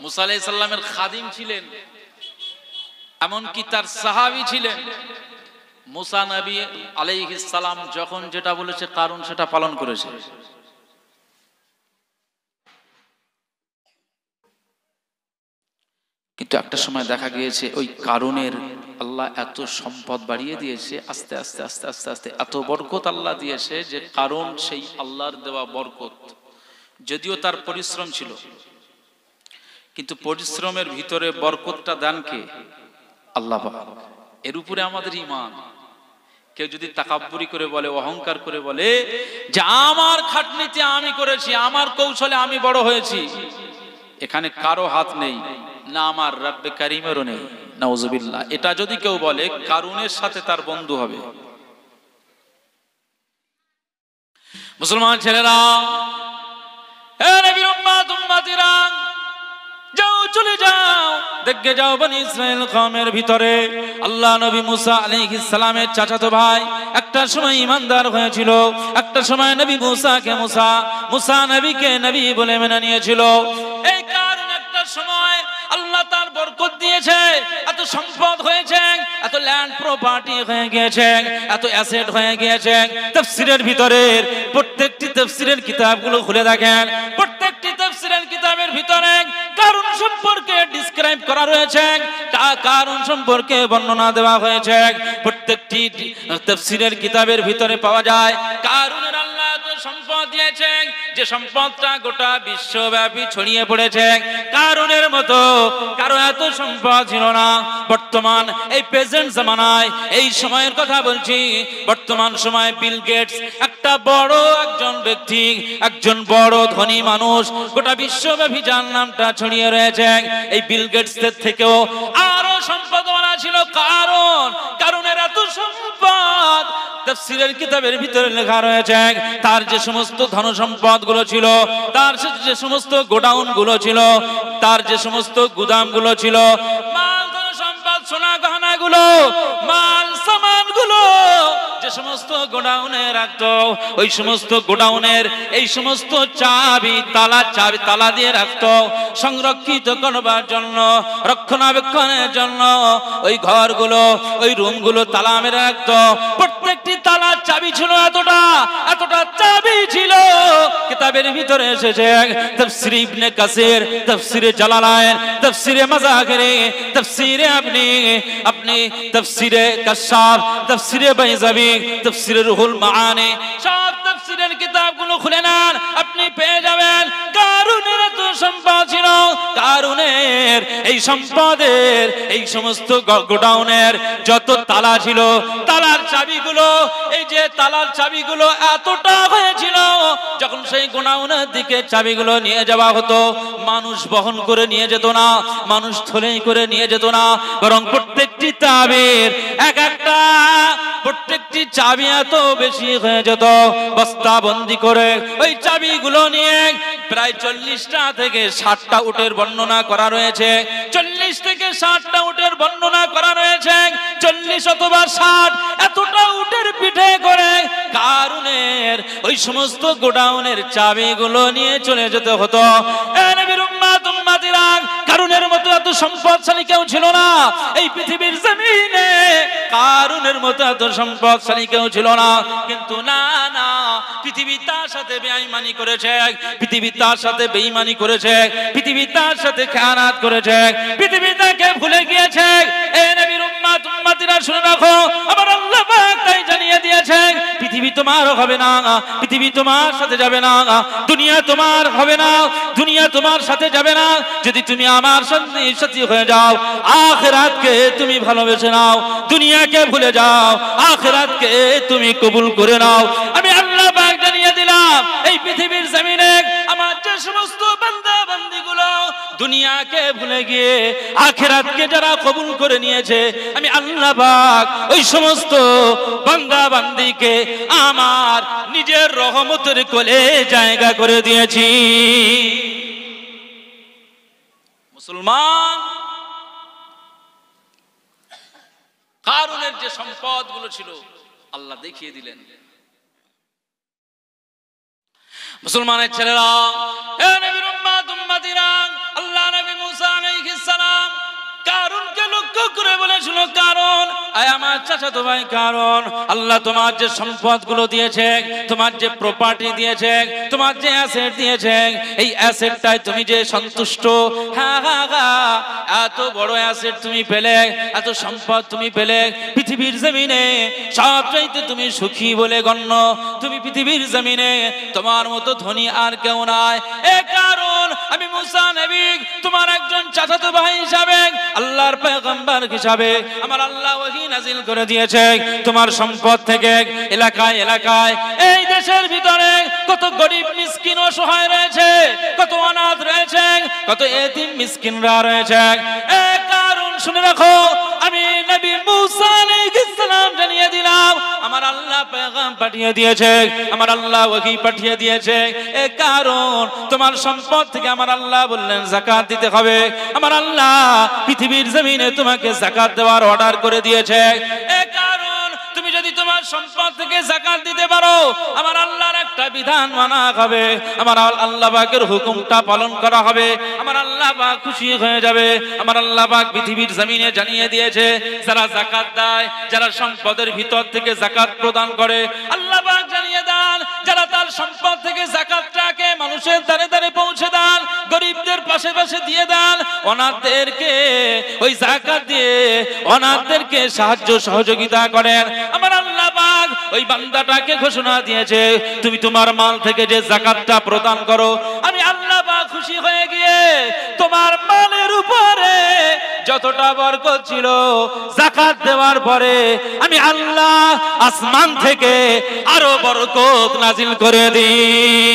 Speaker 1: মুসা আলাইহিস সালামের খাদিম ছিলেন, এমনকি তার সাহাবী ছিলেন। মুসা নবী আলাইহিস সালাম যখন যেটা বলেছে কারুন সেটা পালন করেছে। কিন্তু একটা সময় দেখা গিয়েছে ওই কারুনের আল্লাহ এত সম্পদ বাড়িয়ে দিয়েছে, আস্তে আস্তে আস্তে আস্তে আস্তে এত বরকত আল্লাহ দিয়েছে যে কারুন সেই আল্লাহর দেওয়া বরকত, যদিও তার পরিশ্রম ছিল, কিন্তু পরিশ্রমের ভিতরে বরকতটা দেন কে? আল্লাহ পাক। এর উপরে আমাদের ঈমান। কেউ যদি তাকাব্বুরি করে বলে, অহংকার করে বলে যে আমার খাটনিতে আমি করেছি, আমার কৌশলে আমি বড় হয়েছি, এখানে কারো হাত নেই, না আমার রব্বে কারীমেরও নেই, নাউজুবিল্লাহ। এটা যদি কেউ বলে কারুনের সাথে তার বন্ধু হবে। মুসলমান ছেলেরা, হে নবীর উম্মত উম্মতিরা, যাও চলে যাও, দেখে যাও বনি ইসরাইল কওমের ভিতরে আল্লাহ নবী মুসা আলাইহিস সালামের চাচাতো ভাই একটা সময় ইমানদার হয়েছিল, একটা সময় নবী মুসাকে মুসা নবীকে নবী বলে মেনে নিয়েছিল। এই কারণ একটা সময় আল্লাহ তার বরকত দিয়েছে, এত সম্পদ হয়েছে, এত ল্যান্ড প্রপার্টি হয়ে গিয়েছে, এত অ্যাসেট হয়ে গিয়েছে। তাফসীরের ভিতরে প্রত্যেকটি তাফসীরের কিতাবগুলো খুলে দেখেন, প্রত্যেকটি তাফসীরের কিতাবের ভিতরে কারণ সম্পর্কে ডিসক্রাইব করা রয়েছে, কারণ সম্পর্কে বর্ণনা দেওয়া হয়েছে। প্রত্যেকটি তাফসীরের কিতাবের ভিতরে পাওয়া যায় কারুনের আল্লাহ এত সম্পদ দিয়েছেন যে সম্পদটা গোটা বিশ্বব্যাপী ছড়িয়ে পড়েছে। কারুনের মতো কারো এত সম্পদ ছিল না। বর্তমান এই প্রেজেন্ট জামানায়, এই সময়ের কথা বলছি, বর্তমান সময়ে বিল গেটস একটা বড় একজন ব্যক্তি, একজন বড় ধনী মানুষ, গোটা বিশ্বব্যাপী যার নামটা ছড়িয়ে রয়েছে। এই বিল গেটস এর থেকেও আরো সম্পদওয়ালা ছিল কারুনের এত সম্পদ তাফসীরের কিতাবের ভিতরে লেখা রয়েছে। তার যে সমস্ত ধন সম্পদ গুলো ছিল, তার যে সমস্ত গোডাউন গুলো ছিল, তার যে সমস্ত গুদাম গুলো ছিল, মাল ধন সম্পদ সোনা গহনা গুলো, মাল সামান গুলো যে সমস্ত গোডাউনে রাখতো, ওই সমস্ত গোডাউনের এই সমস্ত চাবি তালা দিয়ে রাখতো সংরক্ষিত করবার জন্য, রক্ষণাবেক্ষণের জন্য। ওই ঘরগুলো, ওই রুমগুলো তালা মেরে রাখতো। প্রত্যেকটি তালার চাবি ছিল এতটা চাবি ছিল। কিতাবের ভিতরে এসেছে তাফসীর ইবনে কাসির, তাফসীরে জালালাইন, তাফসীরে মাযাহিরি, তাফসীরে আপনি তাফসীরে কাশাফ, তাফসীরে বাইজাবি, তাফসীরে রুহুল মাআনি, সব তাফসীরের কিতাবগুলো খুলে নেন, আপনি পেয়ে যাবেন কারুনের এত সম্পদ ছিল। কারুনের এই সম্পদের এই সমস্ত গোডাউনের যত তালা ছিল, তালার চাবিগুলো, এই যে তালার চাবিগুলো এতটা হয়েছিল, যখন সেই গোডাউনের দিকে চাবিগুলো নিয়ে যাওয়া হতো, মানুষ বহন করে নিয়ে যেত না, মানুষ থলেই করে নিয়ে যেত না, বরং প্রত্যেকটি চাবির একটা প্রত্যেকটি চাবি এত বেশি হয়ে যেত, বস্তা বন্দি করে ওই চাবিগুলো নিয়ে প্রায় 40টা থেকে 60টা উটের বর্ণনা করা রয়েছে। 40 থেকে 60টা উটের বর্ণনা করা রয়েছে। 40 অথবা 60 এতটা উটের পিঠে করে কারুনের ওই সমস্ত গোডাউনের চাবিগুলো নিয়ে চলে যেতে হতো। নবীর উম্মত উম্মতিরা, কারুনের মতো এত সম্পদশালী কেউ ছিল না এই পৃথিবীর জমিনে। কারুনের মতো এত সম্পদশালী কেউ ছিল না। কিন্তু না, পৃথিবী তার সাথে বেঈমানি করেছে, পৃথিবী তার সাথে বেঈমানি করেছে, পৃথিবী তার সাথে খেয়ানত করেছে, পৃথিবী তাকে ভুলে গিয়েছে। এ নবীর উম্মত উম্মতিরা শুনে রাখো, আমার আল্লাহ পাক তাই জানিয়ে দিয়েছে পৃথিবী তোমার হবে না, পৃথিবী তোমার সাথে যাবে না, দুনিয়া তোমার হবে না, দুনিয়া তোমার সাথে যাবে না। যদি তুমি আমার সাথী হয়ে যাও, আখিরাতকে তুমি ভালোবেসে নাও, দুনিয়াকে ভুলে যাও, আখিরাতকে তুমি কবুল করে নাও। আমি আল্লাহ পাক জানিয়ে দিলাম এই পৃথিবীর জমিনে আমার যে সমস্ত বান্দা বান্দীগুলো দুনিয়াকে ভুলে গিয়ে আখিরাতকে যারা কবুল করে নিয়েছে, আমি আল্লাহ পাক ওই সমস্ত বান্দা বান্দীকে আমার নিজের রহমতের কোলে জায়গা করে দিয়েছি। মুসলমান, কারুনের যে সম্পদগুলো ছিল আল্লাহ দেখিয়ে দিলেন। মুসলমানের ছেলেরা, হে নবীর উম্মত উম্মতিরা, আল্লাহ নবী মুসা আলাইহিস সালাম কারুনকে লক্ষ্য করে বলেছিল, কারুন আয় আমার চাচাতো ভাই কারুন, আল্লাহ তোমার যে সম্পদগুলো দিয়েছে, তোমার যে প্রপার্টি দিয়েছে, তোমার যে অ্যাসেট দিয়েছে, এই অ্যাসেটটাই তুমি যে সন্তুষ্ট, হ্যাঁ হ্যাঁ হ্যাঁ, এত বড় অ্যাসেট তুমি পেলে, এত সম্পদ তুমি পেলে, পৃথিবীর জমিনে সবচাইতে তুমি সুখী বলে গণ্য, তুমি পৃথিবীর জমিনে তোমার মতো ধনী আর কেউ নাই। এ কারুন, আমি মুসা নবী তোমার একজন চাচাতো ভাই হিসাবে, আল্লাহর পয়গম্বর হিসাবে আমার আল্লাহ ওহী নাজিল করে দিয়েছে, তোমার সম্পদ থেকে এলাকায় এলাকায় এই দেশের ভিতরে কত গরিব মিসকিন অসহায় রয়েছে, কত অনাথ রয়েছে, কত এতিম মিসকিনরা রয়েছে। এ কারুন শুনে রাখো, আমি নবী মুসা আলাইহিস সালাম জানিয়ে দিলাম আমার আল্লাহ পেগাম পাঠিয়ে দিয়েছে, আমার আল্লাহ ওহী পাঠিয়ে দিয়েছে। এ কারণ তোমার সম্পদ থেকে আমার আল্লাহ বললেন যাকাত দিতে হবে, আমার আল্লাহ পৃথিবীর জমিনে তোমাকে যাকাত দেওয়ার অর্ডার করে দিয়েছে। এ কারণ তুমি যদি তোমার সম্পদ থেকে যাকাত দিতে পারো, আমার আল্লাহর একটা বিধান মানা হবে, আমার আল্লাহ পাকের হুকুমটা পালন করা হবে, আমার আল্লাহ পাক খুশি হয়ে যাবে। আমার আল্লাহ পাক পৃথিবীর জমিনে জানিয়ে দিয়েছে, যারা যাকাত দেয়, যারা সম্পদের ভিতর থেকে যাকাত প্রদান করে, আল্লাহ পাক জানিয়ে দেন যারা তার সম্পদ থেকে যাকাতটাকে মানুষের দ্বারে দ্বারে পৌঁছে দেন, গরিবদের পাশে পাশে দিয়ে দেন, অনাথদেরকে ওই যাকাত দিয়ে অনাথদেরকে সাহায্য সহযোগিতা করেন, আমার আল্লাহ পাক ওই বান্দাটাকে ঘোষণা দিয়েছে তুমি তোমার মাল থেকে যে যাকাতটা প্রদান করো, আমি আল্লাহ পাক খুশি হয়ে গিয়ে তোমার মালের উপরে যতটা বরকত ছিল যাকাত দেওয়ার পরে আমি আল্লাহ আসমান থেকে আরো বরকত নাজিল করে দিই।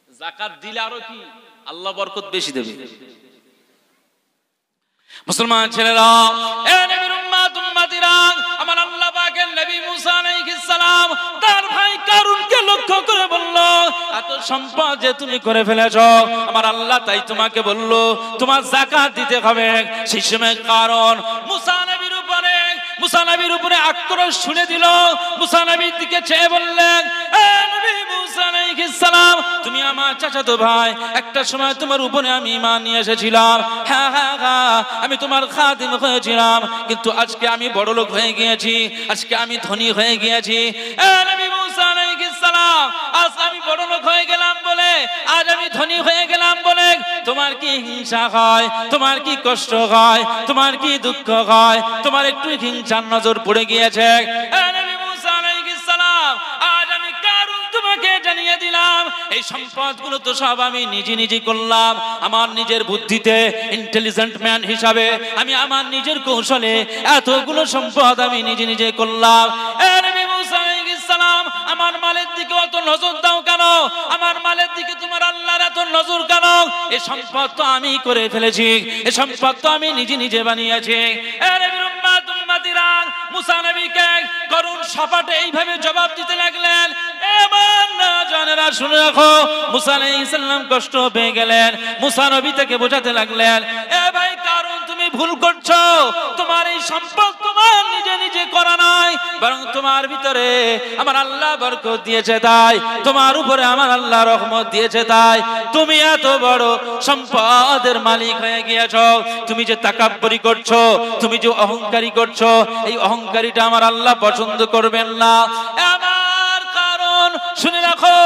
Speaker 1: যাকাত দিলে আরো কি আল্লাহ বরকত বেশি দেবে। মুসলমান ছেলেরা, এ নবীর উম্মত উম্মতিরা, আমার আল্লাহ পাকের নবী মুসা আলাইহিস সালাম তার ভাই কারুনকে লক্ষ্য করে বলল, এত সম্পদ যে তুমি করে ফেলেছো, আমার আল্লাহ তাই তোমাকে বলল তোমার যাকাত দিতে হবে। সেই সময় কারুন মুসা নবীর উপরে আক্রোশ শুনে দিল, মুসা নবীর দিকে চেয়ে বললেন, এ নবী মুসা আলাইহিস সালাম, তুমি আমার চাচাতো ভাই, একটা সময় তোমার উপরে আমি ঈমান নিয়ে এসেছিলাম, হ্যাঁ হ্যাঁ হ্যাঁ, আমি তোমার খাদিম হয়েছিলাম, কিন্তু আজকে আমি বড়লোক হয়ে গিয়েছি, আজকে আমি ধনী হয়ে গিয়েছি। এ নবী মুসা আলাইহিস সালাম, আজ আমি বড়লোক হয়ে গেলাম বলে, আজ আমি ধনী হয়ে গেলাম বলে তোমার কি হিংসা হয়, তোমার কি কষ্ট হয়, তোমার কি দুঃখ হয়, তোমার একটু হিংসার নজর পড়ে গিয়েছে? এ নবী মুসা আলাইহিস সালাম, আজ আমি কারুন তোমাকে জানিয়ে দিলাম এই সম্পদগুলো তো সব আমি নিজে করলাম, আমার নিজের বুদ্ধিতে, ইন্টেলিজেন্ট ম্যান হিসাবে আমি আমার নিজের কৌশলে এতগুলো সম্পদ আমি নিজে করলাম। এ নবী মুসা আলাইহিস সালাম, আমার মালের দিকে অত নজর দাও কেন, আমার মালের দিকে তোমার আল্লাহর এত নজর কেন? এই সম্পদ তো আমি করে ফেলেছি, এই সম্পদ তো আমি নিজে বানিয়েছি। এ নবীর উম্মত উম্মতিরা, মুসা নবীকে করুণ সপাটে এইভাবে জবাব দিতে লাগলেন। এবার না জানেরা শুনে রাখো, মুসা আলাইহিস সালাম কষ্ট পেয়ে গেলেন, মুসা নবী তাকে বোঝাতে লাগলেন, এ ভাই কারুন তুমি ভুল করছো, তোমার এই সম্পদ তোমার নিজে করা নয়, বরং তোমার ভিতরে আমার আল্লাহ বরকত দিয়েছে, তাই তোমার উপরে আমার আল্লাহ রহমত দিয়েছে, তাই তুমি এত বড় সম্পদের মালিক হয়ে গিয়েছো। তুমি যে তাকাব্বুরি করছো, তুমি যে অহংকারী করছো, এই অহংকারীটা আমার আল্লাহ পছন্দ করবেন না। আমার শুনে রাখো,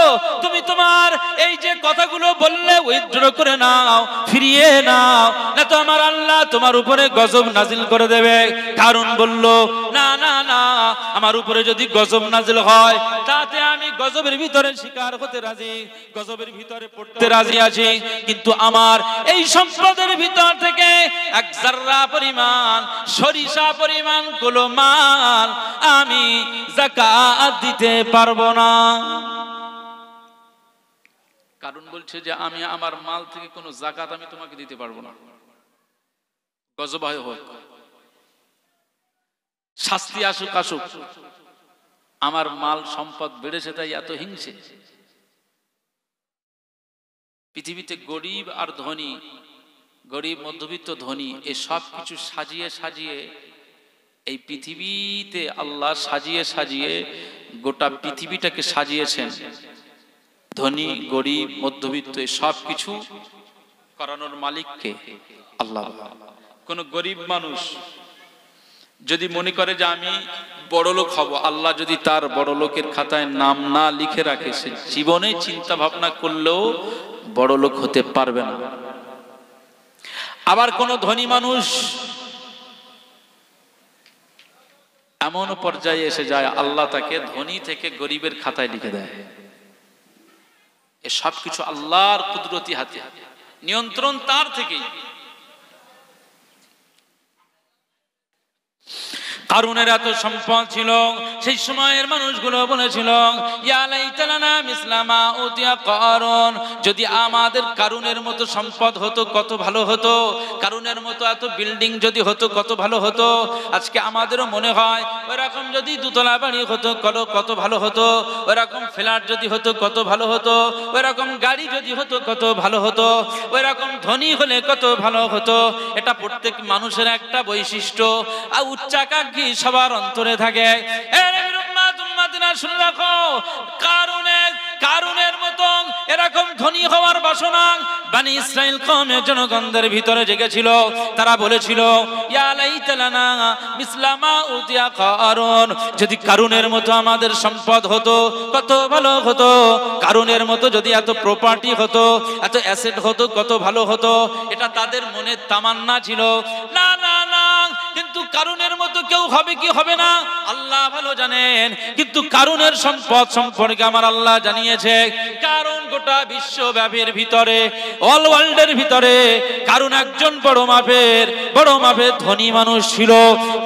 Speaker 1: তুমি তোমার এই যে কথাগুলো বললে উইথড্র করে নাও, ফিরিয়ে নাও, না তো আমার আল্লাহ তোমার উপরে গজব নাজিল করে দেবে। কারণ বলল, না না না, আমার উপরে যদি গজব নাজিল হয় তাতে আমি গজবের ভিতরে শিকার হতে রাজি, গজবের ভিতরে পড়তে রাজি আছি, কিন্তু আমার এই সম্পদের ভিতর থেকে এক জাররা পরিমাণ, সরিষা পরিমাণ গুলো মাল আমি যাকাত দিতে পারবো না। কারণ বলছে যে আমি আমার মাল থেকে কোনো যাকাত আমি তোমাকে দিতে পারবো না, গজব হয় হোক, শাস্তি আসুক আসুক, আমার মাল সম্পদ বেড়েছে তাই এত হিংসে। পৃথিবীতে গরিব আর ধনী, গরিব মধ্যবিত্ত ধনী, এই সব কিছু সাজিয়ে সাজিয়ে এই পৃথিবীতে আল্লাহ সাজিয়ে সাজিয়ে গোটা পৃথিবীটাকে সাজিয়েছেন। ধনী গরিব মধ্যবিত্ত এই সব কিছু করানোর মালিককে আল্লাহ। কোন গরিব মানুষ যদি মনে করে যে আমি বড় লোক হব, আল্লাহ যদি তার বড় লোকের খাতায় নাম না লিখে রাখে, সে জীবনে চিন্তা ভাবনা করলেও বড় লোক হতে পারবে না। আবার কোন ধনী মানুষ এমন পর্যায়ে এসে যায় আল্লাহ তাকে ধনী থেকে গরিবের খাতায় লিখে দেয়। এ সব কিছু আল্লাহর কুদরতি হাতে, নিয়ন্ত্রণ তার থেকেই। কারুনের এত সম্পদ ছিল, সেই সময়ের মানুষগুলো বলেছিল, ইয়া লাইতানা মিসলামা উতিয়া কারুন, যদি আমাদের কারুনের মতো সম্পদ হতো কত ভালো হতো, কারুনের মতো এত বিল্ডিং যদি হতো কত ভালো হতো। আজকে আমাদেরও মনে হয় ওইরকম যদি দুতলা বাড়ি হতো কত ভালো হতো, ওইরকম ফ্ল্যাট যদি হতো কত ভালো হতো, ওইরকম গাড়ি যদি হতো কত ভালো হতো, ওইরকম ধনী হলে কত ভালো হতো। এটা প্রত্যেক মানুষের একটা বৈশিষ্ট্য, আর উচ্চাকাঙ্ক্ষী সবার অন্তরে থাকে। শুনে রাখো, কারুনের মতো এরকম ধনী হওয়ার বাসনা বনি ইসরাইল কওমের জনগণদের ভিতরে জেগেছিল। তারা বলেছিল, ইয়া লাইতানা মিসলামা উতিয়া কারুন, যদি কারুনের মতো আমাদের সম্পদ হতো কত ভালো হতো, কারুনের মতো যদি এত প্রপার্টি হতো, এত অ্যাসেট হতো কত ভালো হতো। এটা তাদের মনে তামান্না ছিল। না না না, কিন্তু কারুনের মতো কেউ হবে কি হবে না আল্লাহ ভালো জানেন, কিন্তু কারুনের সম্পদ সম্পর্কে আমার আল্লাহ জানিয়েছে। কারণ গোটা বিশ্বব্যাপীর ভিতরে, অল ওয়ার্ল্ডের ভিতরে কারুন একজন বড় মাপের ধনী মানুষ ছিল,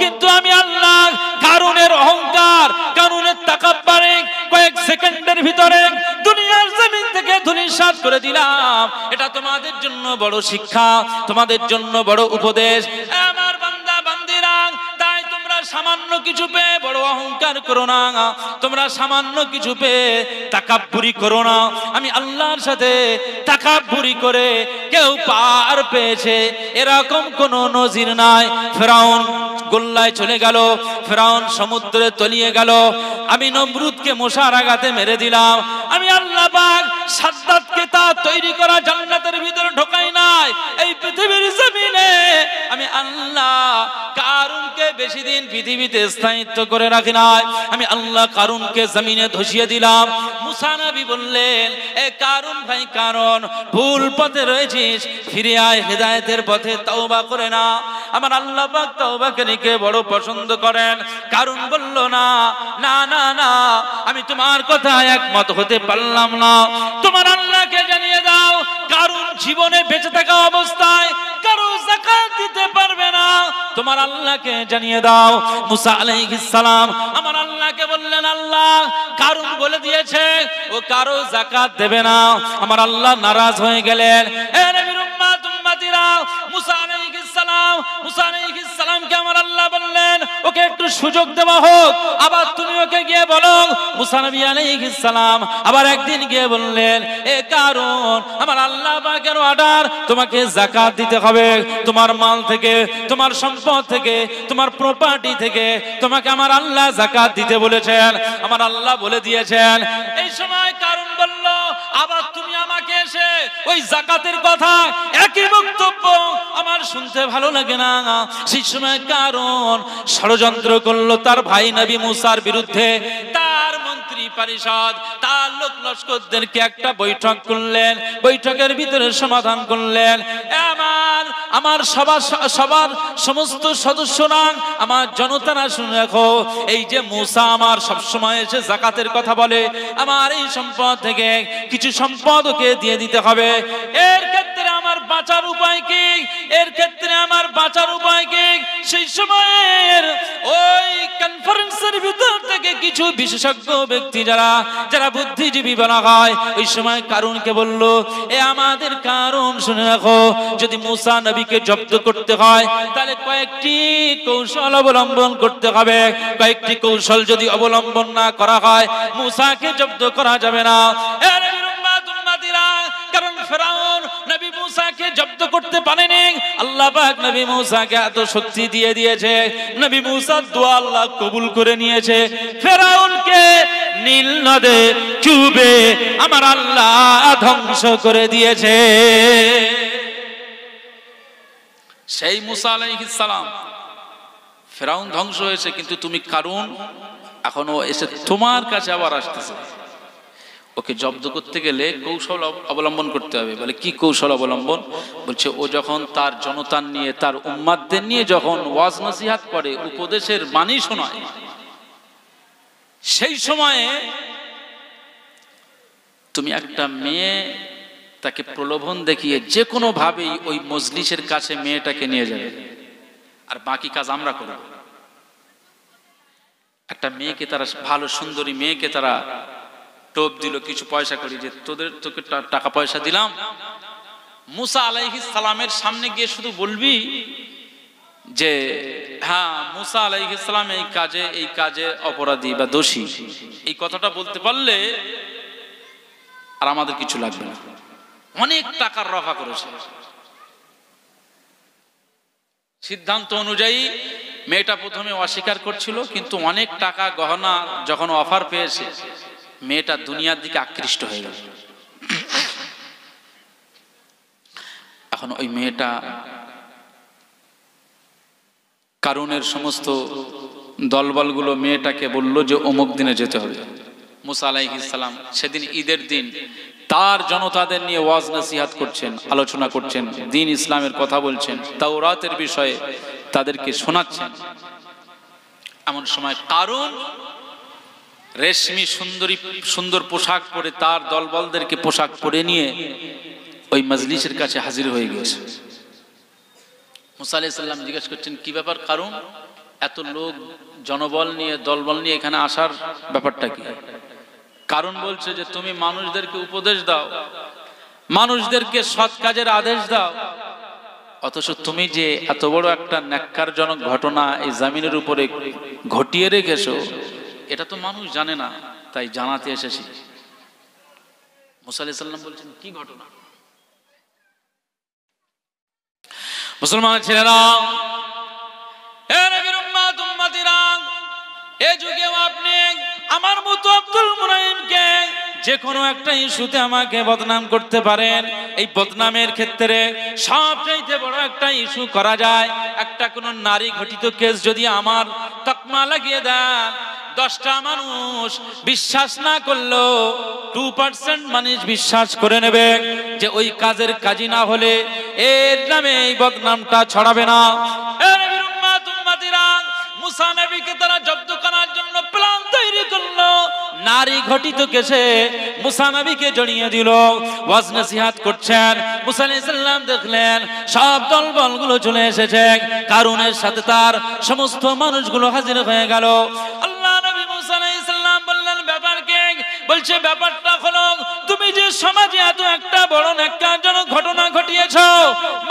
Speaker 1: কিন্তু আমি আল্লাহ কারুনের অহংকার, কারুনের তাকাব্বুরে কয়েক সেকেন্ডের ভিতরে দুনিয়ার জমিন থেকে ধূলিসাৎ করে দিলাম। এটা তোমাদের জন্য বড় শিক্ষা, তোমাদের জন্য বড় উপদেশ। আমার বান্দা বান্দিরা, তাই তোমরা সামান্য কিছু পেয়ে বড় অহংকার করো না, তোমরা সামান্য কিছু পেয়ে তাকাব্বুরি করো না। আমি আল্লাহর সাথে তাকাব্বুরি করে কেউ পার পেয়েছে এরকম কোনো নজির নাই। ফেরাউন গোল্লায় চলে গেল, ফেরাউন সমুদ্রে তলিয়ে গেল, আমি নমরুদকে মশার আঘাতে মেরে দিলাম। আমি আল্লাহ পাক সাদ্দাতকে তা তৈরি করা জান্নাতের ভিতরে ঢোকাই নাই। এই পৃথিবীর জমিনে আমি আল্লাহ কারুনকে বেশি দিন পৃথিবীতে স্থায়িত্ব করে রাখি নাই। আমি আল্লাহ কারুনকে জমিনে ধসিয়ে দিলাম। মুসা নবী বললেন, এ কারুন ভাই কারুন, ভুল পথে রয়েছিস, ফিরে আয়, হেদায়েতের পথে তওবা করে না। আমার আল্লাহ পাক তওবাকারীকে বড় পছন্দ করেন। কারুন বলল, না না না না, আমি তোমার কথায় একমত হতে পারলাম না। তোমার আল্লাহকে জানিয়ে দাও, কারুন জীবনে বেঁচে থাকা অবস্থায় কারো যাকাত দিতে পারবে না। তোমার আল্লাহকে জানিয়ে দাও। মুসা আলাইহিস সালাম আমার আল্লাহকে বললেন, আল্লাহ কারুন বলে দিয়েছে ও কারো যাকাত দেবে না। আমার আল্লাহ নারাজ হয়ে গেলেন। হে নবীর উম্মত উম্মতিরা, মুসা আলাইহিস সালামকে আমার আল্লাহ বললেন, ওকে একটু সুযোগ দেওয়া হোক, আবার তুমি ওকে গিয়ে বলো। মুসা নবী আলাইহিস সালাম আবার একদিন গিয়ে বললেন, এ কারুন, আমার আল্লাহ পাকের অর্ডার, তোমাকে যাকাত দিতে হবে। তোমার মাল থেকে, তোমার সম্পদ থেকে, তোমার প্রপার্টি থেকে তোমাকে আমার আল্লাহ যাকাত দিতে বলেছেন, আমার আল্লাহ বলে দিয়েছেন। এই সময় কারুন বলল, আবার তুমি আমাকে এসে ওই যাকাতের কথা, একই বক্তব্য আমার শুনতে ভালো লাগে না। সেই সময় কারুন ষড়যন্ত্র করলো তার ভাই নবী মুসার বিরুদ্ধে। তার মন্ত্রী পরিষদ তার লোক লস্করদেরকে একটা বৈঠক করলেন, বৈঠকের ভিতরে সমাধান করলেন, আমার সবার সমস্ত সদস্যরা, আমার জনতারা শুনে রাখো, এই যে মূসা আমার সবসময় এসে যাকাতের কথা বলে, আমার এই সম্পদ থেকে কিছু সম্পদ ওকে দিয়ে দিতে হবে। এর ক্ষেত্রে আমার বাঁচার উপায় কি? এর ক্ষেত্রে আমার বাঁচার উপায় কি? সেই সময়ের ওই কনফারেন্সের ভিতর থেকে কিছু বিশেষজ্ঞ ব্যক্তি যারা বুদ্ধিজীবী বলা হয়, ওই সময় কারুনকে বলল, এ আমাদের কারুন শুনে রাখো, যদি মূসা নবীকে জব্দ করতে হয় তাহলে কয়েকটি কৌশল অবলম্বন করতে হবে। কয়েকটি কৌশল যদি অবলম্বন না করা হয় মূসাকে জব্দ করা যাবে না। কারণ ফেরাউন নবী মূসাকে জব্দ করতে পারেনি। আল্লাহ পাক নবী মূসাকে এত শক্তি দিয়ে দিয়েছে, নবী মূসার দোয়া আল্লাহ কবুল করে নিয়েছে। ফেরাউনকে নীল নদে চুবে আমার আল্লাহ ধ্বংস করে দিয়েছে। সেই মূসা আলাইহিস সালাম, ফেরাউন ধ্বংস হয়েছে, কিন্তু তুমি কারুন এখনো এসে তোমার কাছে আবার আসতেছে। ওকে জব্দ করতে গেলে কৌশল অবলম্বন করতে হবে। বলে কি কৌশল অবলম্বন? বলছে ও যখন তার জনতা নিয়ে, তার উম্মাতদের নিয়ে যখন ওয়াজ নসিহাত করে, উপদেশের বাণী শোনায়, সেই সময়ে তুমি একটা মেয়ে তাকে প্রলোভন দেখিয়ে যে কোনো ভাবেই ওই মজলিসের কাছে মেয়েটাকে নিয়ে যাবে, আর বাকি কাজ আমরা করব। একটা মেয়েকে তারা, ভালো সুন্দরী মেয়েকে তারা টোপ দিল কিছু পয়সা করি, যে তোকে টাকা পয়সা দিলাম, মূসা আলাইহিস সালামের সামনে গিয়ে শুধু বলবি যে হ্যাঁ মূসা আলাইহিস সালাম এই কাজে অপরাধী বা দোষী, এই কথাটা বলতে পারলে আর আমাদের কিছু লাগবে না। অনেক টাকার রফা করেছে। সিদ্ধান্ত অনুযায়ী মেয়েটা প্রথমে অস্বীকার করছিল, কিন্তু অনেক টাকা গহনা যখন অফার পেয়েছে, মেয়েটা দুনিয়ার দিকে আকৃষ্ট হয়ে গেল। এখন ওই মেয়েটা কারুনের সমস্ত দলবলগুলো মেয়েটাকে বলল যে অমুক দিনে যেতে হবে। মূসা আলাইহিস সালাম সেদিন ঈদের দিন তার জনতাদের নিয়ে ওয়াজ নসিহাত করছেন, আলোচনা করছেন, দ্বীন ইসলামের কথা বলছেন, তাওরাতের বিষয়ে তাদেরকে শোনাচ্ছেন। এমন সময় কারুন রেশমি সুন্দর পোশাক পরে তার দলবলদেরকে পোশাক পরে নিয়ে ওই মজলিসের কাছে হাজির হয়ে গেছে। মূসা আলাইহিস সালাম জিজ্ঞেস করছেন, কি ব্যাপার কারুন, এত লোক জনবল নিয়ে দলবল নিয়ে এখানে আসার ব্যাপারটা কি? কারণ বলছে যে তুমি মানুষদেরকে উপদেশ দাও, মানুষদেরকে সৎ কাজের আদেশ দাও, অথচ তুমি যে এত বড় একটা ন্যাক্কারজনক ঘটনা এই জমিনের উপরে ঘটিয়ে রেখেছো, এটা তো মানুষ জানে না, তাই জানাতে এসেছি। মূসা আলাইহিস সালাম বলছেন, কি ঘটনা? মুসলমান ছেলেরা, এ নবীর উম্মত উম্মতিরা, এই যুগেও আপনি আমার মতো আব্দুল মুনাইমকে যে কোনো একটা ইস্যুতে আমাকে বদনাম করতে পারেন। এই বদনামের ক্ষেত্রে সবচেয়ে বড় একটা ইস্যু করা যায়, একটা কোনো নারী ঘটিত কেস যদি আমার তকমা লাগিয়ে দেন, 10টা মানুষ বিশ্বাস না করলেও 2% মানুষ বিশ্বাস করে নেবে যে ওই কাজের কাজী না হলে এর নামে এই বদনামটা ছড়াবে না। মূসা নবীকে তারা জব্দ করার জন্য প্ল্যান তৈরি করলো, নারী ঘটিত কেসে মূসা নবীকে জড়িয়ে দিল। ওয়াজ নসিহাত করছেন, মূসা আলাইহিস সালাম দেখলেন সব দলবলগুলো চলে এসেছে, কারুনের সাথে তার সমস্ত মানুষগুলো হাজির হয়ে গেল। আল্লাহ নবী মূসা আলাইহিস সালাম বললেন, ব্যাপার কি? বলছে ব্যাপারটা হলো, তুমি যে সমাজে এত একটা বড় ন্যাক্কারজনক ঘটনা ঘটিয়েছো,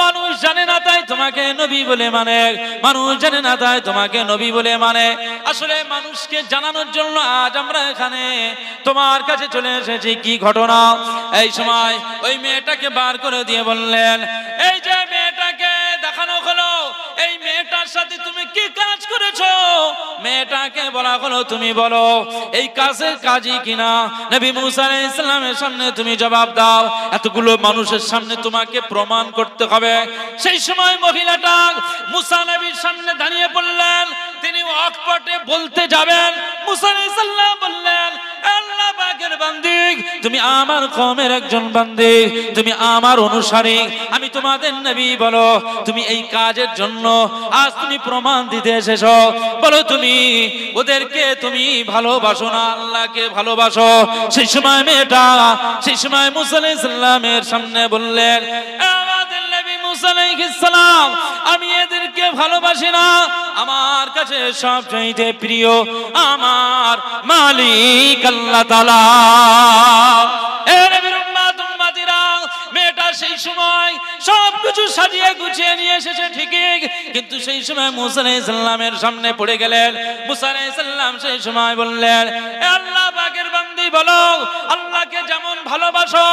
Speaker 1: মানুষ জানে না তাই তোমাকে নবী বলে মানে, মানুষ জানে না তাই তোমাকে নবী বলে মানে। আসলে মানুষকে জানানোর জন্য আজ আমরা এখানে তোমার কাছে চলে এসেছি। কি ঘটনা? এই সময় ওই মেয়েটাকে বার করে দিয়ে বললেন, এই যে মেয়েটাকে দেখানো হলো, এই মেয়েটার সাথে তুমি কি কাজ করেছো? মেয়েটাকে বলা হলো, তুমি বলো এই কাজের কাজী কিনা। নবী মূসা আলাইহিস সালামের সামনে তুমি জবাব দাও, এতগুলো মানুষের সামনে তোমাকে প্রমাণ করতে হবে। সেই সময় মহিলাটা মূসা নবীর সামনে দাঁড়িয়ে পড়লেন, তিনি অকপটে বলতে যাবেন, মূসা আলাইহিস সালাম বললেন, আল্লাহ তুমি আমার কওমের একজন বান্দী, তুমি আমার অনুসারী, আমি তোমাদের নবী। বলো তুমি এই কাজের জন্য আজ তুমি প্রমাণ দিতে এসেছো, বলো তুমি ওদেরকে তুমি ভালোবাসো না আল্লাহকে ভালোবাসো? সেই সময় মেয়েটা, সেই সময় মুসা আলাইহিস সালামের সামনে বললেন, আমাদের নবী মুসা আলাইহিস সালাম, আমি এদেরকে ভালোবাসি না, আমার কাছে সবচেয়ে প্রিয় আমার মালিক আল্লাহ তাআলা। এ নবীর উম্মত উম্মতিরা, মেয়েটা সেই সময় সবকিছু সাজিয়ে গুছিয়ে নিয়ে এসেছে ঠিকই, কিন্তু সেই সময় মুসা আলাইহিস সালামের সামনে পড়ে গেলেন। মুসা আলাইহিস সালাম সেই সময় বললেন, এ আল্লাহ পাকের বান্দী, বলো আল্লাহকে যেমন ভালোবাসো,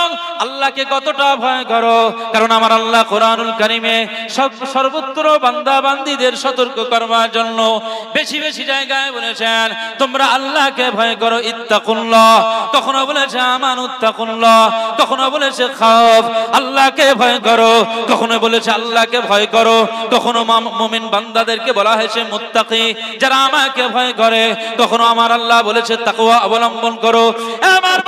Speaker 1: আল্লাহকে কতটা ভয় করো? কারণ আমার আল্লাহ কোরআনুল কারীমে সর্বত্র বান্দা বান্দীদের সতর্ক করবার জন্য বেশি বেশি জায়গায় বলেছেন, তোমরা আল্লাহকে ভয় করো, ইত্তাকুল্লাহ। কখনো বলেছে আমানুত্তাকুল্লাহ, কখনো বলেছে খাউফ, আল্লাহকে ভয় করো, কখনো বলেছে আল্লাহকে ভয় করো, কখনো মুমিন বান্দাদেরকে বলা হয়েছে মুত্তাকি, যারা আমাকে ভয় করে, কখনো আমার আল্লাহ বলেছে তাকওয়া অবলম্বন করো। আমার